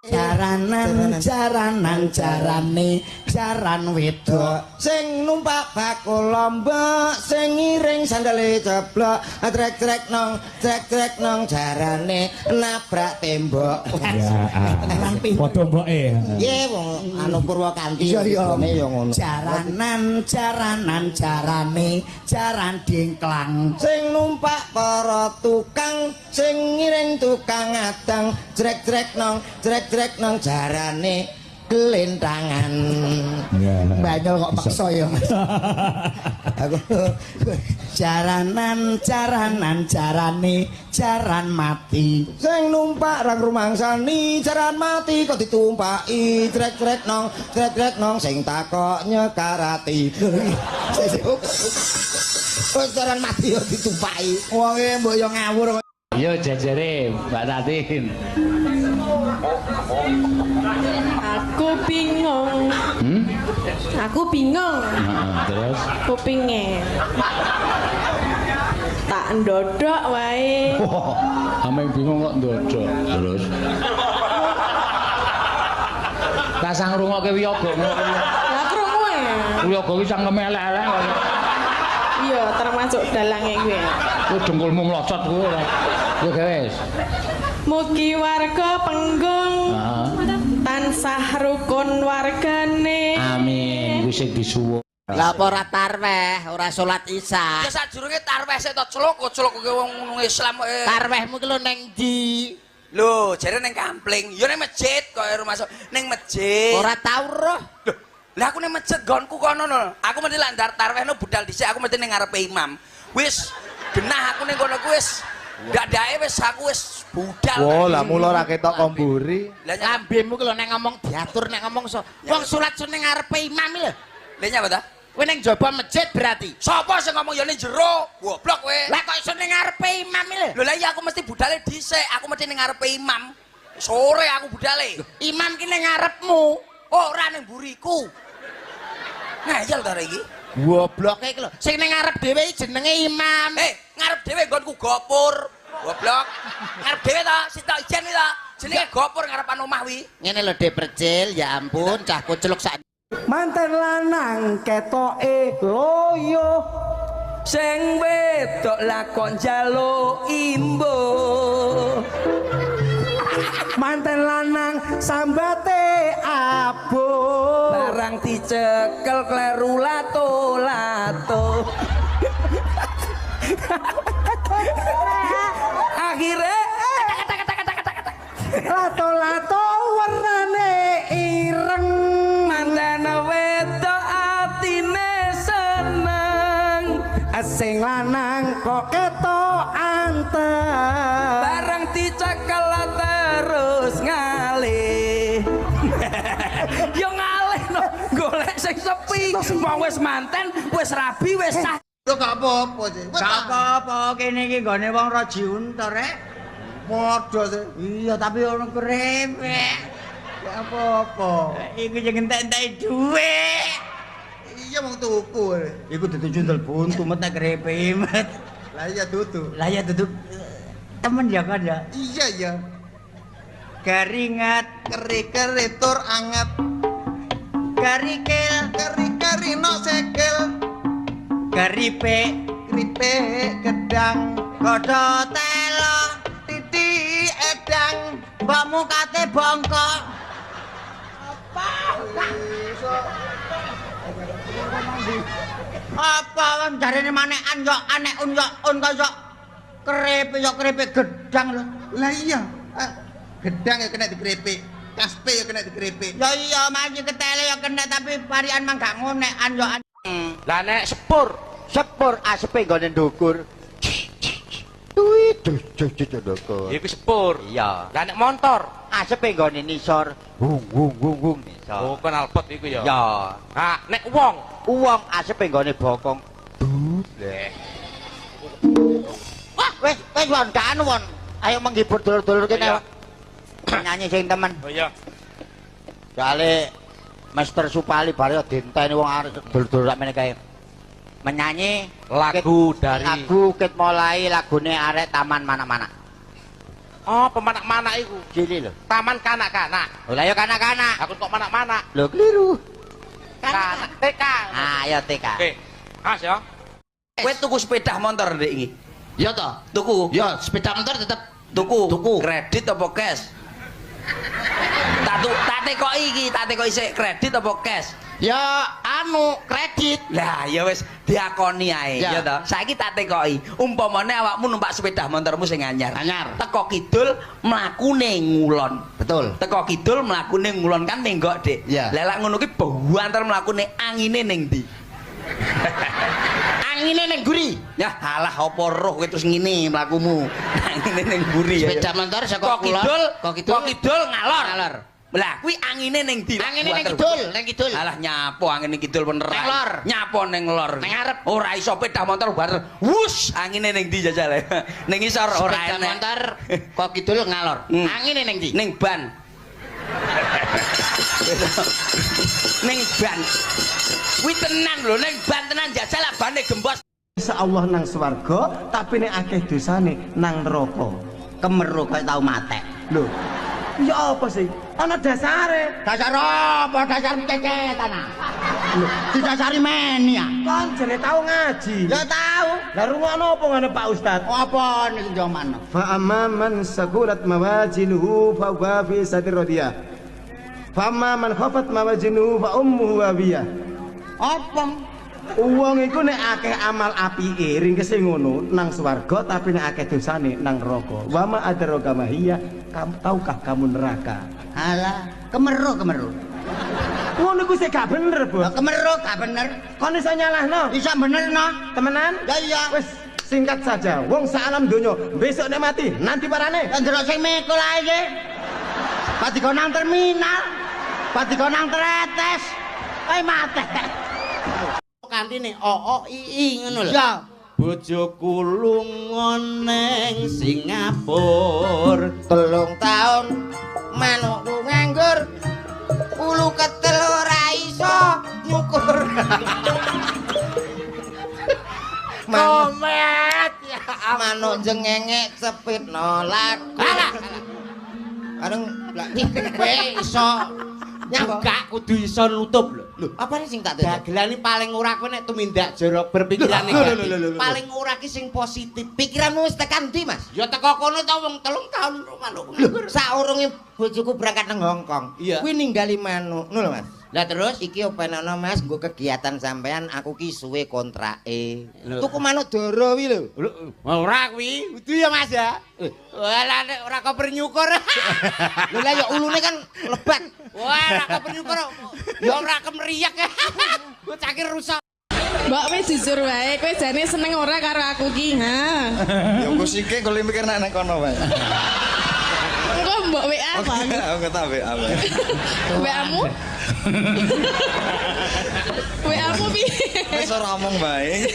Jaranan jarane jaran wedok sing numpak bakul lombok sing ngiring sandale jeblok trek-trek nong jarane nabrak tembok. Padha mboke. Iya wong anu Purwakanti iya ya ngono. Jaranan jarane jaran dingklang sing numpak para tukang sing ngiring tukang adang trek-trek nong jarane kelintangan. Banyol kok paksa ya Mas. Aku Jaranan jarane jaran mati sing numpak rang rumangsani jaran mati kok ditumpaki trek-trek nong sing takok nyekarati. Kok jaran mati kok ditumpaki wonge mbok yo ngawur kok. Yo jajare Mbak Tatin. Aku bingung. Aku bingung. Terus Kupinge. Tak ndodok wae. ame bingung kok ndodok. Terus tak sang ngrungokke wiyaga ngono. Lah krungu ya. Wiyaga iki sang elek-elek kok. Iya, termasuk dalange kuwi. Ku dengkulmu mlocot kuwi ora. Yo guys. Mugi warga Penggung tansah rukun wargane. Amin. Kuwi sing disuwun. Lah apa ora tarweh, ora salat Isya. Ya sadurunge tarweh sik to celuk ke wong Islam kok. Tarwehmu ki lho ning ndi? Lho, jare ning kampling, ya ning masjid kok rumah ning masjid. Ora tau roh. Loh, lah aku ning masjid gonku kono no. Aku mesti landar tarwehno budal dhisik, aku mesti ning ngarepe imam. Wis genah aku ning kono ku wis ndake wis aku wis budal. Oh, lah mula ra ketok komburi. Lah Lambemu ki lho nek ngomong diatur nek ngomong wong salat ning ngarepe imam lho. Lha nyapa ta? Kowe ning jaba masjid berarti. Sapa sing ngomong ya ning jero? Goblok kowe. Lah kok iso ning ngarepe imam lho? Lho lah iya aku mesti budale dhisik, aku mesti ning ngarepe imam. Sore aku budale. Imam ki ning ngarepmu. Ora ning buriku. Ngayal ta iki? Gobloke iki lho. Sing ning ngarep dhewe jenenge imam. Ngarep dhewe nggonku gopur. Goblok. Ngarep dhewe ta, sitok ijen ta. Jenenge gopur ngarepan omah wi. Ngene lho Dek Percil, ya ampun cah kucluk sak. Manten lanang ketoke loyo Sing wedok lakon njaluk imbo. manten lanang sambate abo Barang dicekel kleru lato-lato. Akhire lato-lato warnane ireng manten wedok atine seneng. sing lanang kok ketok anteng Barang dicekel terus ngalih. Yo ngalih no, golek sing sepi. Wong wis manten, wis rabi, wis sah. Lho gak apa-apa sih. Gak apa-apa, kene iki gone wong Raji Unta rek. Padha sih. Iya, tapi ono krepek. Gak apa-apa. Iku sing entek-entek dhuwit. Iya wong tuku. Iku dudu jundel buntu met nek krepek met. Lah iya tutu. Lah ya duduk temen ya kan ya. Iya ya. Keringat, Keri-keri tur anget. karikil, Keri-keri no sekel. karipe, Kripe gedang. godho telo, Titi edang. mbokmu kate bongkok. Apa wong jarene manekan yo anek un kok yo krepe gedang lho. Lah iya. Gedang ya kena dikrepek. Kaspe ya kena dikrepek. Ya iya maju ketele ya kena tapi varian mah gak ngonekan yo. Lah nek sepur asepe nggone ndukur. Duit ndukur. Iku sepur. Iya. Lah nek motor asepe nggone nisor. Wung nisor. Oh knalpot iku ya. Ya. Ah nek wong asepe nggone bokong. Wah, wis won kan won. Ayo menghibur dulur-dulur kene. Nyanyi sing temen. Oh iya. Soale Master Supali bare dinteni wong arep dulur-dulur sakmene kae. Menyanyi Lagu dari lagu ket mulai lagune arek taman mana-mana. Oh, pemanak-manak iku. Jeli lho. Taman kanak-kanak. Oh, lah ya kanak-kanak. Aku kok manak-manak. Lho keliru. Kanak TK. Ah, ya TK. Oke. Mas ya. Kowe tuku sepeda motor ndek iki. Ya toh. Tuku. Ya, sepeda motor tetep Tuku. Kredit apa cash? Tak tekoki iki, tak tekoki sik kredit apa cash? ya anu kredit. Lah ya wis diakoni ae Ya. ya toh. Saiki tak tekoki, umpamane awakmu numpak sepeda motormu sing anyar. Anyar. Teko kidul mlakune ngulon. Betul. Teko kidul mlakune ngulon kan nenggok, Dik. Ya. Lah lek ngono ki banter mlakune angine ning ndi? Angine ning guri. Ya alah apa roh kowe terus ngene mlakumu. Angine ning mburi ya. Sepeda motor saka Kok kidul, kok kidul ngalor. Ngalor. Lah kuwi angine ning ndi? Angine ning Buater. kidul, Alah nyapo angin kidul bener. Ning lor. Nyapo ning lor. Ning ngarep. Ora iso sepeda motor buater. Wus, angine ning ndi jajal. Ning isor ora Sepeda enek. motor kok kidul ngalor. Angine ning ndi? Ning ban. Ning ban. Kuwi tenan lho ning ban tenan jajal lah bane gembos. Insyaallah nang swarga, tapi nek akeh dosane nang neraka. Kemeru kok tau matek. Lho. Ya apa sih? Ana dasare. Dasar apa? Dasar kecetan ah. Didasari meni ah. Kon jane tau ngaji. Ya tau. Lah rungokno apa ngene Pak Ustad? Apa niki jaman? Fa amma man saqulat mawazinuhu fa huwa fi sadir radiyah. Fa amma man khafat mawazinuhu fa ummuhu hawiyah. Apa? Wong iku nek akeh amal apike ringkese ngono nang swarga tapi nek akeh dosane nang neraka. Wa ma adraka mahiyah, kamu tahukah kamu neraka? Alah, kemeru. Ngono iku sik gak bener, Bos. Kemeru gak bener. Kon iso nyalahno. Bisa bener no. Temenan? Ya iya. Wis singkat saja. Wong sak alam donya besok nek mati nanti parane. Lah ndelok sing mikul ae. Pati kok nang terminal. Pati kok nang tretes. Kae mate. Kantine OOII ngono lho. Ya. Bojoku lunga neng Singapura 3 taun manukku nganggur. Ulu ketel ora iso ngukur. Komet ya manuk jengengek cepitno laku. Areng lak kowe iso Enggak kudu iso nutup lho. lho apa sing tak tutup? Dagelane paling ora kowe nek tumindak jorok berpikiran negatif. Paling ora ki sing positif. Pikiranmu wis tekan ndi, Mas? Ya teko kono ta wong 3 tahun manuk. Saurunge bojoku berangkat nang Hongkong. Iya. Kuwi ninggali manuk, ngono lho, Mas. Lah terus Iki openono Mas, nggo kegiatan sampean aku ki suwe kontrake. Lho. Tuku manuk doro wi lho. ora kuwi, kudu ya Mas ya. Walah nek ora koper nyukur. Lho lah ya ulune kan lebat. Wah, ora koper nyukur. Ya ora kemeriak. Gua cakir rusak. Mbak wis jujur wae, kowe jane seneng ora karo aku ki, ha? Ya engko sike kok mikir nek kono wae. Engko mbok WA apa? Aku tak WA wae. WA-mu? WA-mu piye? Wis ora omong bae.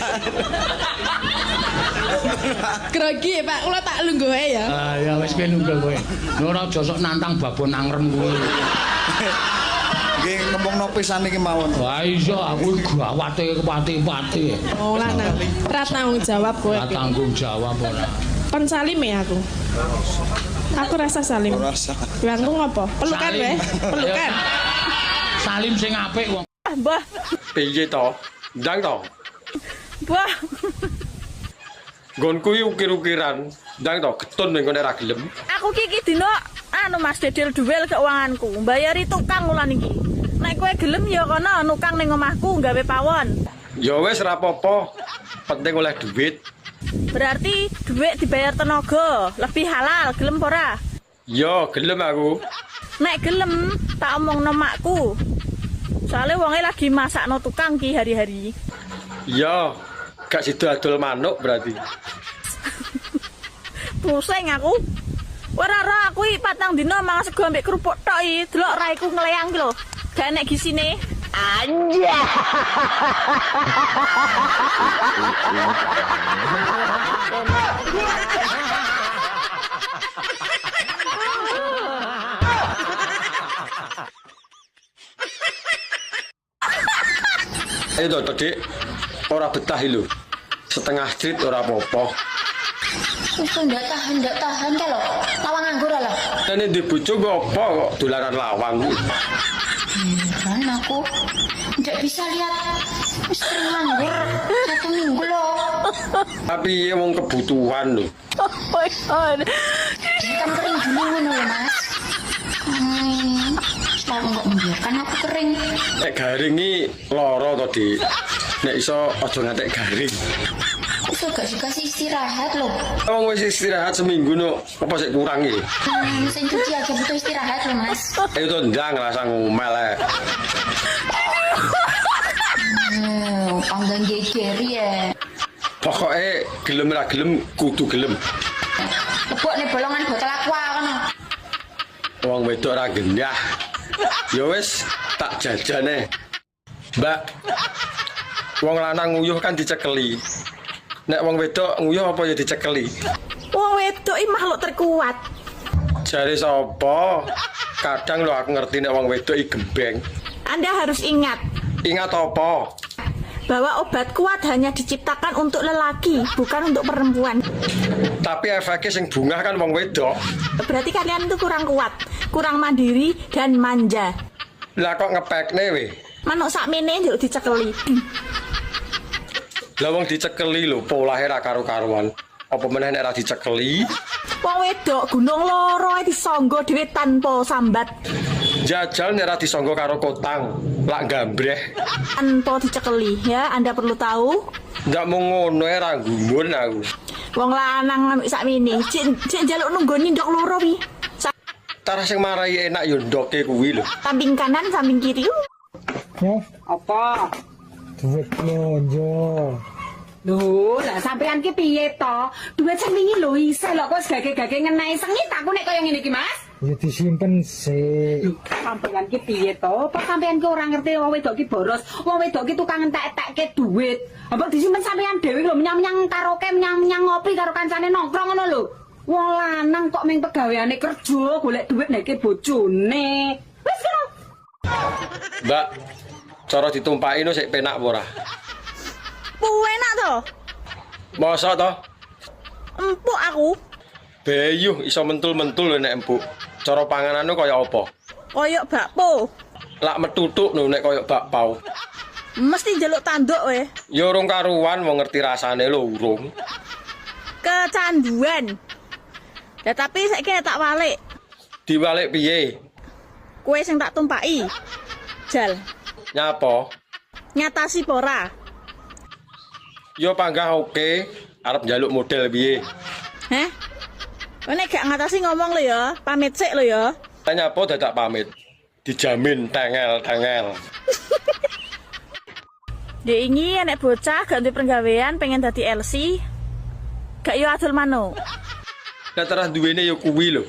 Grogi Pak, kula tak lungguh ae ya. Ah ya wis kowe nunggal kowe. Ora aja sok nantang babon angrem kuwi. Nggih ngomongno pisan iki mawon. Wah iya aku gawate kepati-pati. Oh lanang. Ra tanggung jawab kowe. Ora tanggung jawab ora. Kon salim ya aku. Aku rasa salim. Ora usah. Biangku ngopo? Pelukan Salim. wae. Pelukan. Salim sing apik wong. Mbah, Piye to? Ndang to? mbah. Nggonku iki ukir-ukiran. Ndang to getun ning kene ra gelem. Aku iki dino anu Mas dedel duel keuanganku, mbayari tukang ulan iki. Nek kowe gelem ya kono nukang ning omahku gawe pawon. Ya wis ra apa-apa. Penting oleh duit. Berarti duit dibayar tenaga, lebih halal, gelem apa ora? Ya gelem aku. Nek gelem tak omongno makku. Soale wonge lagi masakno tukang ki hari-hari. Ya gak sida adol manuk berarti. Pusing aku. Ora ora aku iki 4 dina mangan sego ambek kerupuk tok iki. Delok raiku ngleyang ki lho. Gak enek gisine. Anjay. Ayo to, Dik. Ora betah lho. Setengah street ora apa-apa. Wis ndak tahan kalau lawan Tene di bojo apa kok dolanan lawang kuwi? Kan aku tidak bisa lihat istri nganggur 1 minggu loh. Tapi wong kebutuhan lho. Oh my god. Kan kering dulu ngono ya, Mas. Selalu nggak membiarkan aku kering. Nek garing iki lara to, Dik. Nek iso aja ngantek garing. Aku gak dikasih istirahat loh. Wong wis istirahat seminggu no, apa sik kurang iki? Mesin cuci aja butuh istirahat loh, Mas. Ayo to ndang rasa ngomel ae. Panggang gegeri ya. Pokoke gelem ra gelem kudu gelem. Tebuk nih bolongan botol aqua kan. Wong wedok ra gendah. Ya wis tak jajane. Mbak. Wong lanang nguyuh kan dicekeli. Nek wong wedok nguyuh apa ya dicekeli? Wong wedok iki makhluk terkuat. Jare sapa? Kadang lho aku ngerti nek wong wedok iki gembeng. Anda harus ingat. Ingat apa? Bahwa obat kuat hanya diciptakan untuk lelaki, bukan untuk perempuan. Tapi efeknya sing bungah kan wong wedok. Berarti kalian itu kurang kuat, kurang mandiri dan manja. Lah kok ngepekne we? Manuk sakmene njuk dicekeli. Lah wong dicekeli lho, polahe ra karo-karuan. Apa meneh nek ra dicekeli? Wong wedok gunung loro ae disangga dhewe tanpa sambat. Jajal nek ra disangga karo kotang, lak gambreh. Tanpa dicekeli ya, Anda perlu tahu. Ndak mung ngono ae ra gumun aku. Wong lanang ambek sakmene, cek njaluk nunggoni ndok loro wi. Tarah sing marai enak yo ndoke kuwi lho. Samping kanan, samping kiri. Apa? Duit lonjo. Lho, lah sampean ki piye to? Duit sampingi lho isih lho kok gage-gage ngenai sengit aku nek kaya ngene iki, Mas. Ya disimpen sih. Sampeyan ki piye to? Apa sampeyan ki ora ngerti wong wedok ki boros? Wong wedok ki tukang entek-entekke duit. Apa disimpen sampeyan dhewe lho menyang-menyang karaoke, menyang ngopi karo kancane nongkrong ngono lho. Wong lanang kok ming pegaweane kerja golek duit nek bojone. Wis ngono. Mbak, cara ditumpaki no sik penak apa ora? Enak to? Mosok to? Empuk aku. Bayuh iso mentul-mentul lho nek empuk. Cara panganane kaya apa? Koyok bakpo. Lak metutuk lho nek kaya bakpao. Mesti njaluk tanduk we. Ya urung karuan wong ngerti rasane lho urung. Kecanduan. Ya tapi saiki tak walik. Diwalik piye? Kue sing tak tumpaki. Jal. Nyapa? Nyatasi pora. Yo panggah oke, arep njaluk model piye? Heh? Nek gak ngatasi ngomong lho ya, pamit sik lho ya. Nyapa dadak pamit? Dijamin tengel-tengel. Dek ini anak bocah gak duwe penggawean pengen dadi LC. Gak yo adol manuk. Lah terus duwene yo kuwi lho.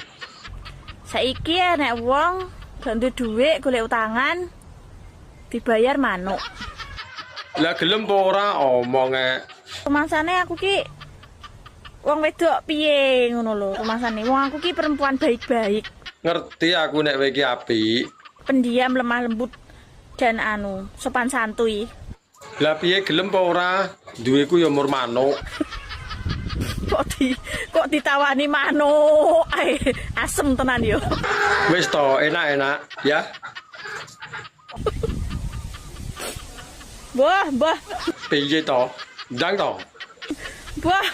Saiki anak wong gak duwe dhuwit golek utangan dibayar manuk. Lah gelem apa ora omonge. Rumasane aku ki wong wedok piye ngono lho rumasane. Wong aku ki perempuan baik-baik. Ngerti aku nek kowe iki apik. Pendiam, lemah lembut dan sopan santuy. Lah piye gelem apa ora? Duweku ya mur manuk. Kok ditawani manuk. Asem tenan yo. Wis to, enak-enak ya. Mbah. Piye to? Ndang to? Mbah.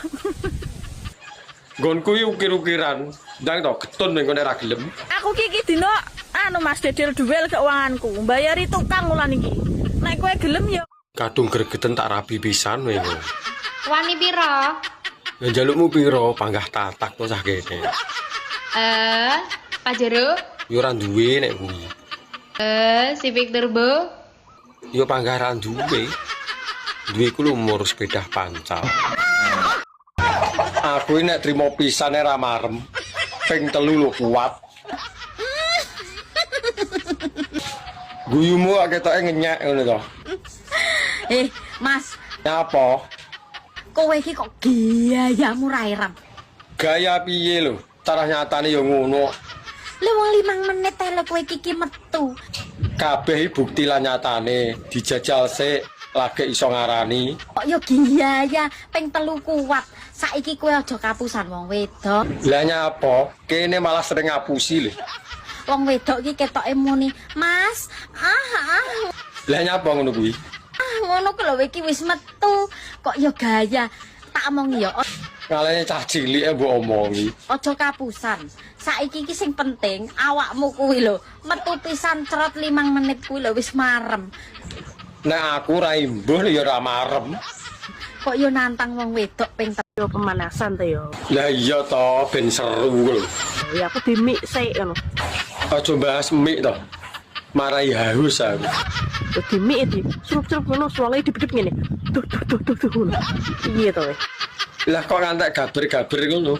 Gonku iki ukir-ukiran. Ndang to getun ning kene ra gelem. Aku ki dino Mas dedel duel keuanganku. Mbayari tukang wulan iki. Nek kowe gelem yo. Kadung gregeten tak rapi pisan kowe. Wani piro? Ya njalukmu piro? Panggah tatak to cah kene. Pajero? Yo ora duwe nek kuwi. Civic Turbo? Yo panggah ra duwe. Duweku lho umur sepeda pancal. Aku nek trimo pisane ra marem. Ping 3 lho kuat. Guyumu ketoke ngenyek ngono to. Mas, Nyapa? kowe iki kok gayamu ra ireng. Gaya piye lho? Cara nyatane yo ngono. Lha wong 5 menit ae kowe iki metu. Kabeh bukti lan nyatane dijajal sik lagi iso ngarani. Kok yo gaya ping 3 kuat. Saiki kowe aja kapusan wong wedok. Lah nyapa? Kene malah sering ngapusi lho. Wong wedok iki ketoke muni, "Mas, Lah nyapa ngono kuwi? ngono ku lho iki wis metu." Kok ya gaya. Tak omongi ya, Ngalane cah cilik mbok omongi. aja kapusan. Saiki iki sing penting awakmu kuwi lho, metu pisan cerot 5 menit kuwi lho wis marem. Nek aku ra imbuh ya ora marem. Kok yo nantang wong wedok ping Yo pemanasan to yo. Lah iya to ben seru lho. Ya aku dimik sik ngono. Aja bahas mik to. Marai haus aku. Yo dimik iki. Surup-surup ngono suwale dipedhep ngene. Tuh ngono. Iya to weh. Lah kok ngantek gaber-gaber ngono.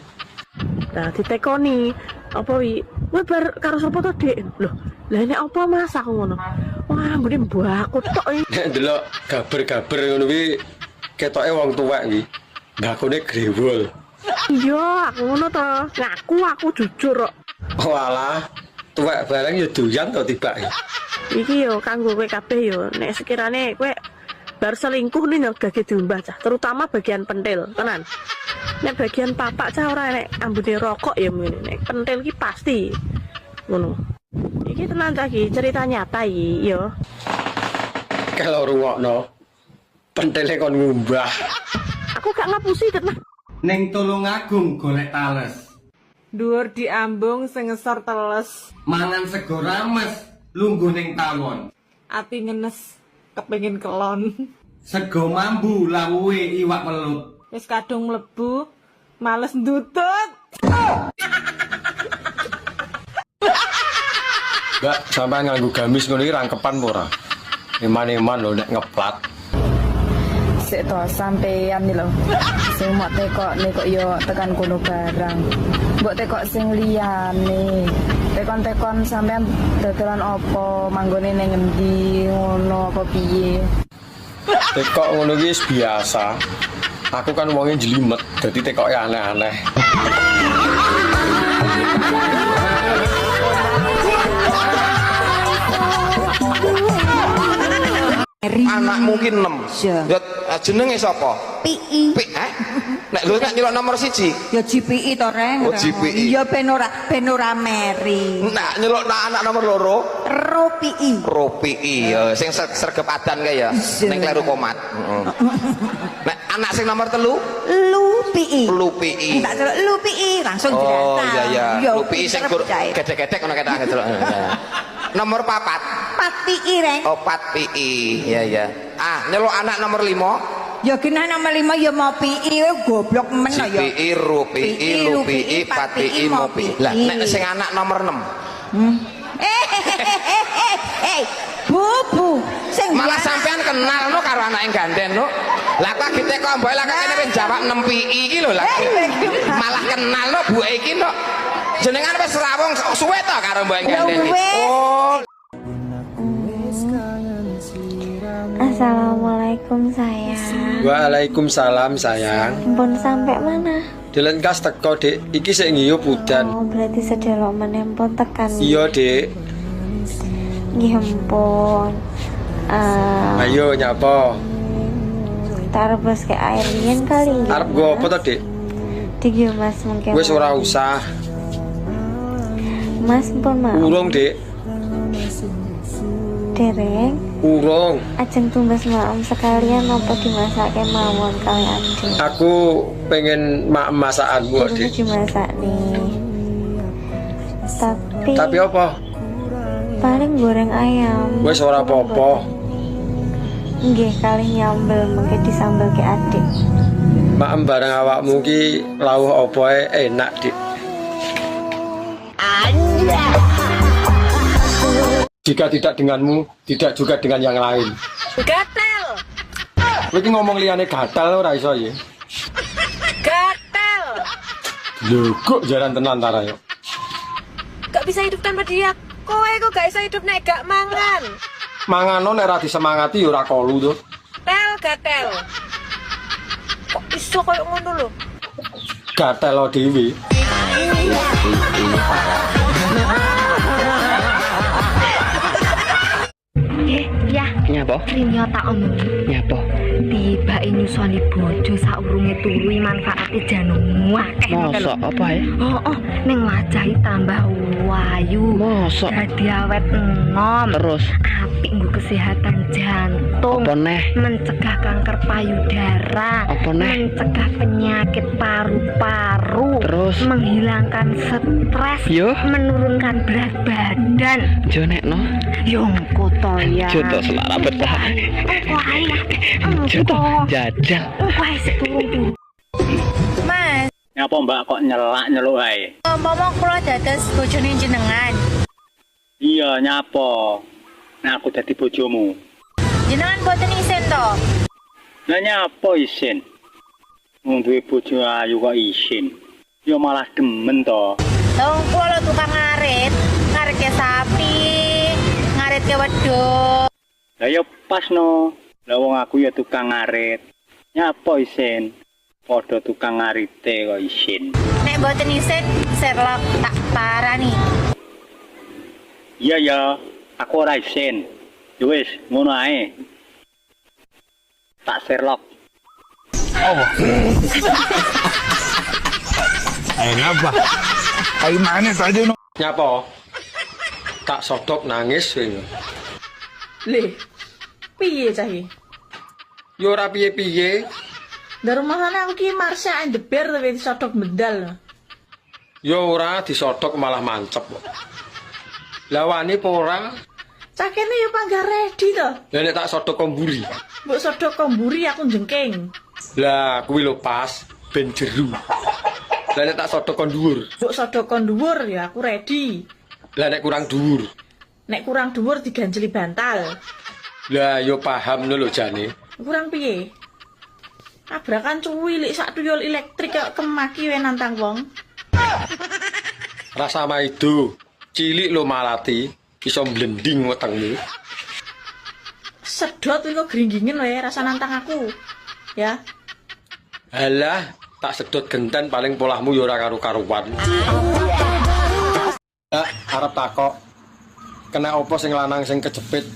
Nah ditekoni apa wi? Kowe bar karo sapa to, Dik? Loh, lah nek apa Mas aku ngono. Wah, mbene mbahku tok iki. Nek ndelok gaber-gaber ngono kuwi ketoke wong tuwek iki. Mbakune grewol. Iya, aku ngono to. Ngaku aku jujur kok. Walah, tuwek bareng ya doyan to tibake. Iki yo kanggo kowe kabeh yo nek sekirane kowe bar selingkuh nih yo gage diumbah cah, terutama bagian pentil, tenan. Nek bagian papak cah ora nek ambune rokok ya ngene. Nek pentil ki pasti ngono. Iki tenan cah iki cerita nyata iki yo. Kalau rungokno pentele kon ngumbah. Aku gak ngapusi tenan. Ning Tulungagung golek tales. Dhuwur diambung sing ngesor teles. Mangan sego rames, lungguh ning tawon. Ati ngenes kepengin kelon. Sego mambu lawuhe iwak welut. Wis kadung mlebu, males ndutut. Mbak, sampean nganggo gamis ngono iki rangkepan apa ora? Eman-eman lho nek ngeplat. Sik to sampean iki lho. Sing mok tekokne kok yo tekan kono barang. Mbok tekok sing liyane. Tekon-tekon sampean dodolan opo, manggone ning endi, ngono apa piye? Tekok ngono iki wis biasa. Aku kan wonge jelimet, dadi tekoke aneh-aneh. Anak mungkin 6. Ya jenenge sapa? PI. Nek lho nek nyelok nomor 1. Ya GPI to, Reng. Oh, GPI. Iya ben ora meri. Nek nyelok anak nomor 2. ROPI. ROPI ya sing sregep adan kae ya. Ning kleru komat. Nek anak sing nomor 3 LUPI. LUPI. Tak celuk LUPI langsung Oh dirasa. iya Ya, LUPI sing gedek-gedek ngono ketok ngedelok. Nomor 4. 4PI, Reng. Oh 4PI. Iya iya. Ah, nyelok anak nomor 5. Ya kena nomor 5 ya mau PI goblok men ya. GPI, RUPI, LUPI, 4PI, MOPI. Lah nek sing anak nomor 6. Bu, sing Malah sampean kenal no karo anak yang ganden no. Lah kok diteko mbok lah kene ben jawab 6 PI iki lho lah. Malah kenal no Bu iki no. Jenengan wis rawung suwe to karo mbok ganden. Oh. Assalamualaikum sayang. Waalaikumsalam sayang. Pun sampai mana? Jalan kas teko Dik, iki sik ngiyup udan. Oh berarti sedelok menempon tekan. Iya Dik. Nggih ampun. Ayo nyapa? Taruh bos ke air yen kali ya. Arep go apa to Dik? Dik Mas mungkin. Wis ora usah. Mas pun mau. Urung Dik. Dereng. Urung. Ajeng tumbas maem sekalian apa dimasake mawon kali Adik. Aku pengen masakanmu Durung Dik. dimasak nih. Tapi apa? Paling goreng ayam. Wis ora apa-apa. Nggih kali nyambel mengke disambel ke Adik. Maem bareng awakmu ki lawuh apa enak Dik. Jika tidak denganmu, tidak juga dengan yang lain. Gatel. Kowe iki ngomong liyane gatal ora iso ya. Gatel. Lho kok jaran tenan ta yo. Gak bisa hidup tanpa dia. Kowe kok gak bisa hidup nek gak mangan. Mangano nek ora disemangati ya ora kolu to. Gatel. Kok iso koyo ngono lho? Gatel lo dhewe. Ya. Nyapa? Rinyo tak omong. Nyapa? tibake nyusoni bojo saurunge turu manfaate jan akeh. Mosok apa ya? Oh, ning wajahe tambah wayu. Mosok dadi awet enom. Terus apik nggo kesehatan jantung. apa neh? Mencegah kanker payudara. Apa neh? Mencegah penyakit paru-paru. Terus menghilangkan stres. Yo. Menurunkan berat badan. Jo nek no. Yo engko to ya. Jo to selara betah. Engko ae lah. Jo to jajal. Engko ae turun. Mas, Nyapa Mbak kok nyelak-nyeluk ae? ngomong kula dados bojone jenengan. Iya nyapa. Nah aku dadi bojomu. Jenengan boten isin to? Lah nyapa isin? Wong duwe bojo ayu kok isin. Ya malah demen to. Wong kula tukang ngarit sapi, ngarit ke wedhus. Lah ya pas no. Lah wong aku ya tukang ngarit. Nyapa isin? Padha tukang ngarite kok isin. Nek boten isin, Sherlock tak parani. Iya ya, aku ora isin. Ya wis, ngono ae. Tak Sherlock. Oh. Ngapa? Ai mana tadi no? Nyapa? Tak sodok nangis kowe. Le. Piye cah iki? Yo ora piye-piye. Dari rumahane aku ki Marsha and the Bear tapi disodok medal. Yo ora disodok malah mancep. Lah wani apa ora? Cah kene yo panggah ready to. Lah nek tak sodok komburi. Mbok sodok komburi aku jengking. Lah kuwi lho pas ben jeru. Lah nek tak sodok kon dhuwur. Mbok sodok kon dhuwur ya aku ready. Lah nek kurang dhuwur. Nek kurang dhuwur diganjeli bantal. Lah yo paham lho jane. Kurang piye? Tabrakan cuwilik sak tuyul elektrik kok kemaki wae nantang wong. Rasa maido, cilik lo malati, iso blending wetengmu. Sedot iku gringgingen wae rasa nantang aku. Ya. Halah, tak sedot gentan paling polahmu ya ora karo-karuan. Arep takok. Kena apa sing lanang sing kejepit?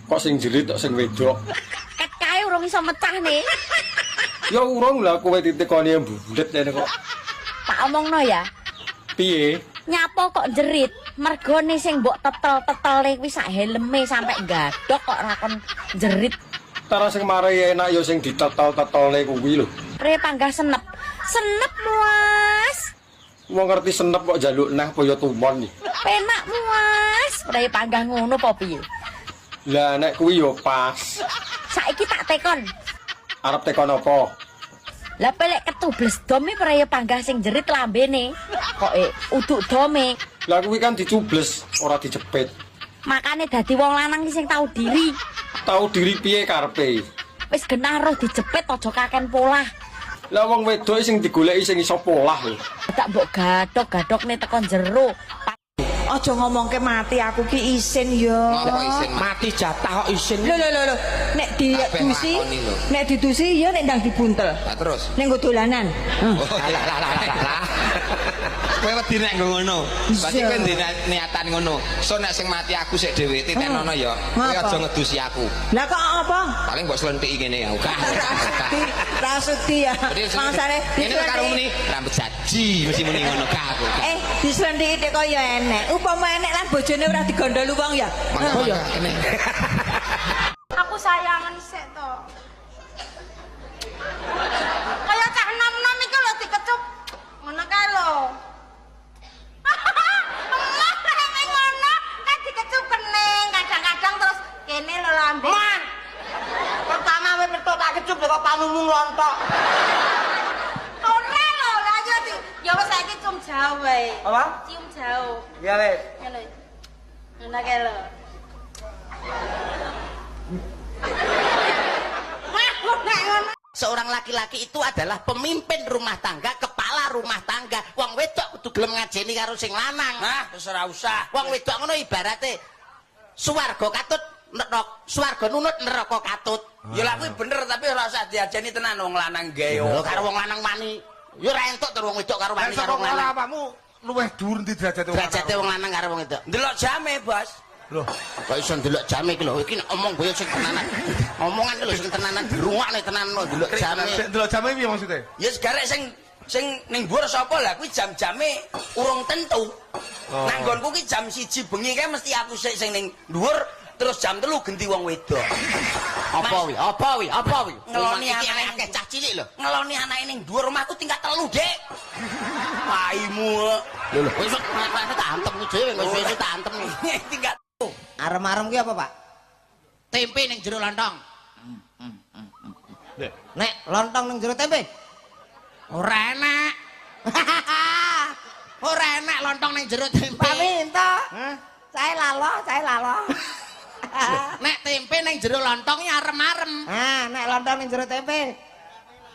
Kok sing jerit kok sing wedok? Ket kae urung iso mecah nih. Ya urung lah kowe ditekoni mbundet ngene kok. Tak omongno ya. Piye? Nyapa kok jerit? Mergone sing mbok tetel-tetele kuwi sak helme sampe gadok kok ora kon jerit. Tara sing marai enak ya sing ditetel-tetele kuwi lho. Pre panggah senep. Senep Muas. Wong ngerti senep kok njaluk nah apa ya tumon iki. Penak Muas. Pre panggah ngono apa piye? Lah nek kuwi ya pas. Saiki tak tekon. Arep tekon apa? Lah pelek ketubles dome praya panggah sing jerit lambene. Kok uduk dome. Lah kuwi kan dicubles, ora dijepit. Makane dadi wong lanang sing tau diri. Tau diri piye karepe? Wis genah roh dijepit aja kaken polah. Lah wong wedok sing digoleki sing iso polah lho. Tak mbok gadok-gadokne tekan jero. Aja ngomongke mati aku ki isin yo. Mati jatah kok isin. Lho. Nek didusi ya nek ndang dibuntel. Lah terus. Ning nggo dolanan. Lah. Kowe wedi nek ngono. Pasti kowe niatan ngono. So nek sing mati aku sik dhewe titenono ya. Kowe aja ngedusi aku. Lah kok apa? Paling mbok slentiki ngene ya. Rasuti ya. Mangsane ngene karo muni rambut saji mesti muni ngono ka aku. Dislendhiki kok ya enek. Upama enek lan bojone ora digondol wong ya. Oh ya kene. Aku sayangan sik to. Kaya cah nom-nom iki lho dikecup. Ngono kae lho. Ngono kan dikecup kening, kadang-kadang terus kene lho lambe. Man. Pertama kowe metu tak kecup kok pamumu nglontok. Ora lho, lah ya wis saiki cium jauh wae. Apa? Cium jauh. Ya wis. Ngene. Ngono kae lho. Seorang laki-laki itu adalah pemimpin rumah tangga, kepala rumah tangga. Wong wedok kudu gelem ngajeni karo sing lanang. Nah, wis ora usah. Wong wedok ngono ibarate swarga katut swarga nunut neraka katut. Ya lah kuwi bener tapi ora usah diajeni tenan wong lanang gawe. Lho karo wong lanang wani. Ya ora entuk terus wong wedok karo wani karo wong lanang. Apamu luweh dhuwur ndi derajate wong lanang? Derajate wong lanang karo wong wedok. Ndelok jame, Bos. Loh, kok iso ndelok jame iki lho. Iki nek omong boyo sing tenanan. Omongan iki lho sing tenanan dirungokne tenan lho ndelok jame. Delok jame piye maksudnya? Ya segarek sing ning dhuwur sapa lah kuwi jam-jame urung tentu. Nanggonku ki jam 1 bengi kae mesti aku sing ning dhuwur terus jam 3 genti wong wedok. Apa wi? Ngeloni anake akeh cah cilik lho. Ngeloni anake ning dhuwur omahku tingkat 3, Dik. Paimu. Lho wis tak antem dhewe wis tak antem tingkat. Arem-arem ki apa, Pak? Tempe ning jero lontong. Nek lontong ning jero tempe. Ora enak. Ora enak lontong ning jero tempe. Pak Minto. Saya lalo. Nek tempe ning jero lontong ya arem-arem. Nek lontong ning jero tempe.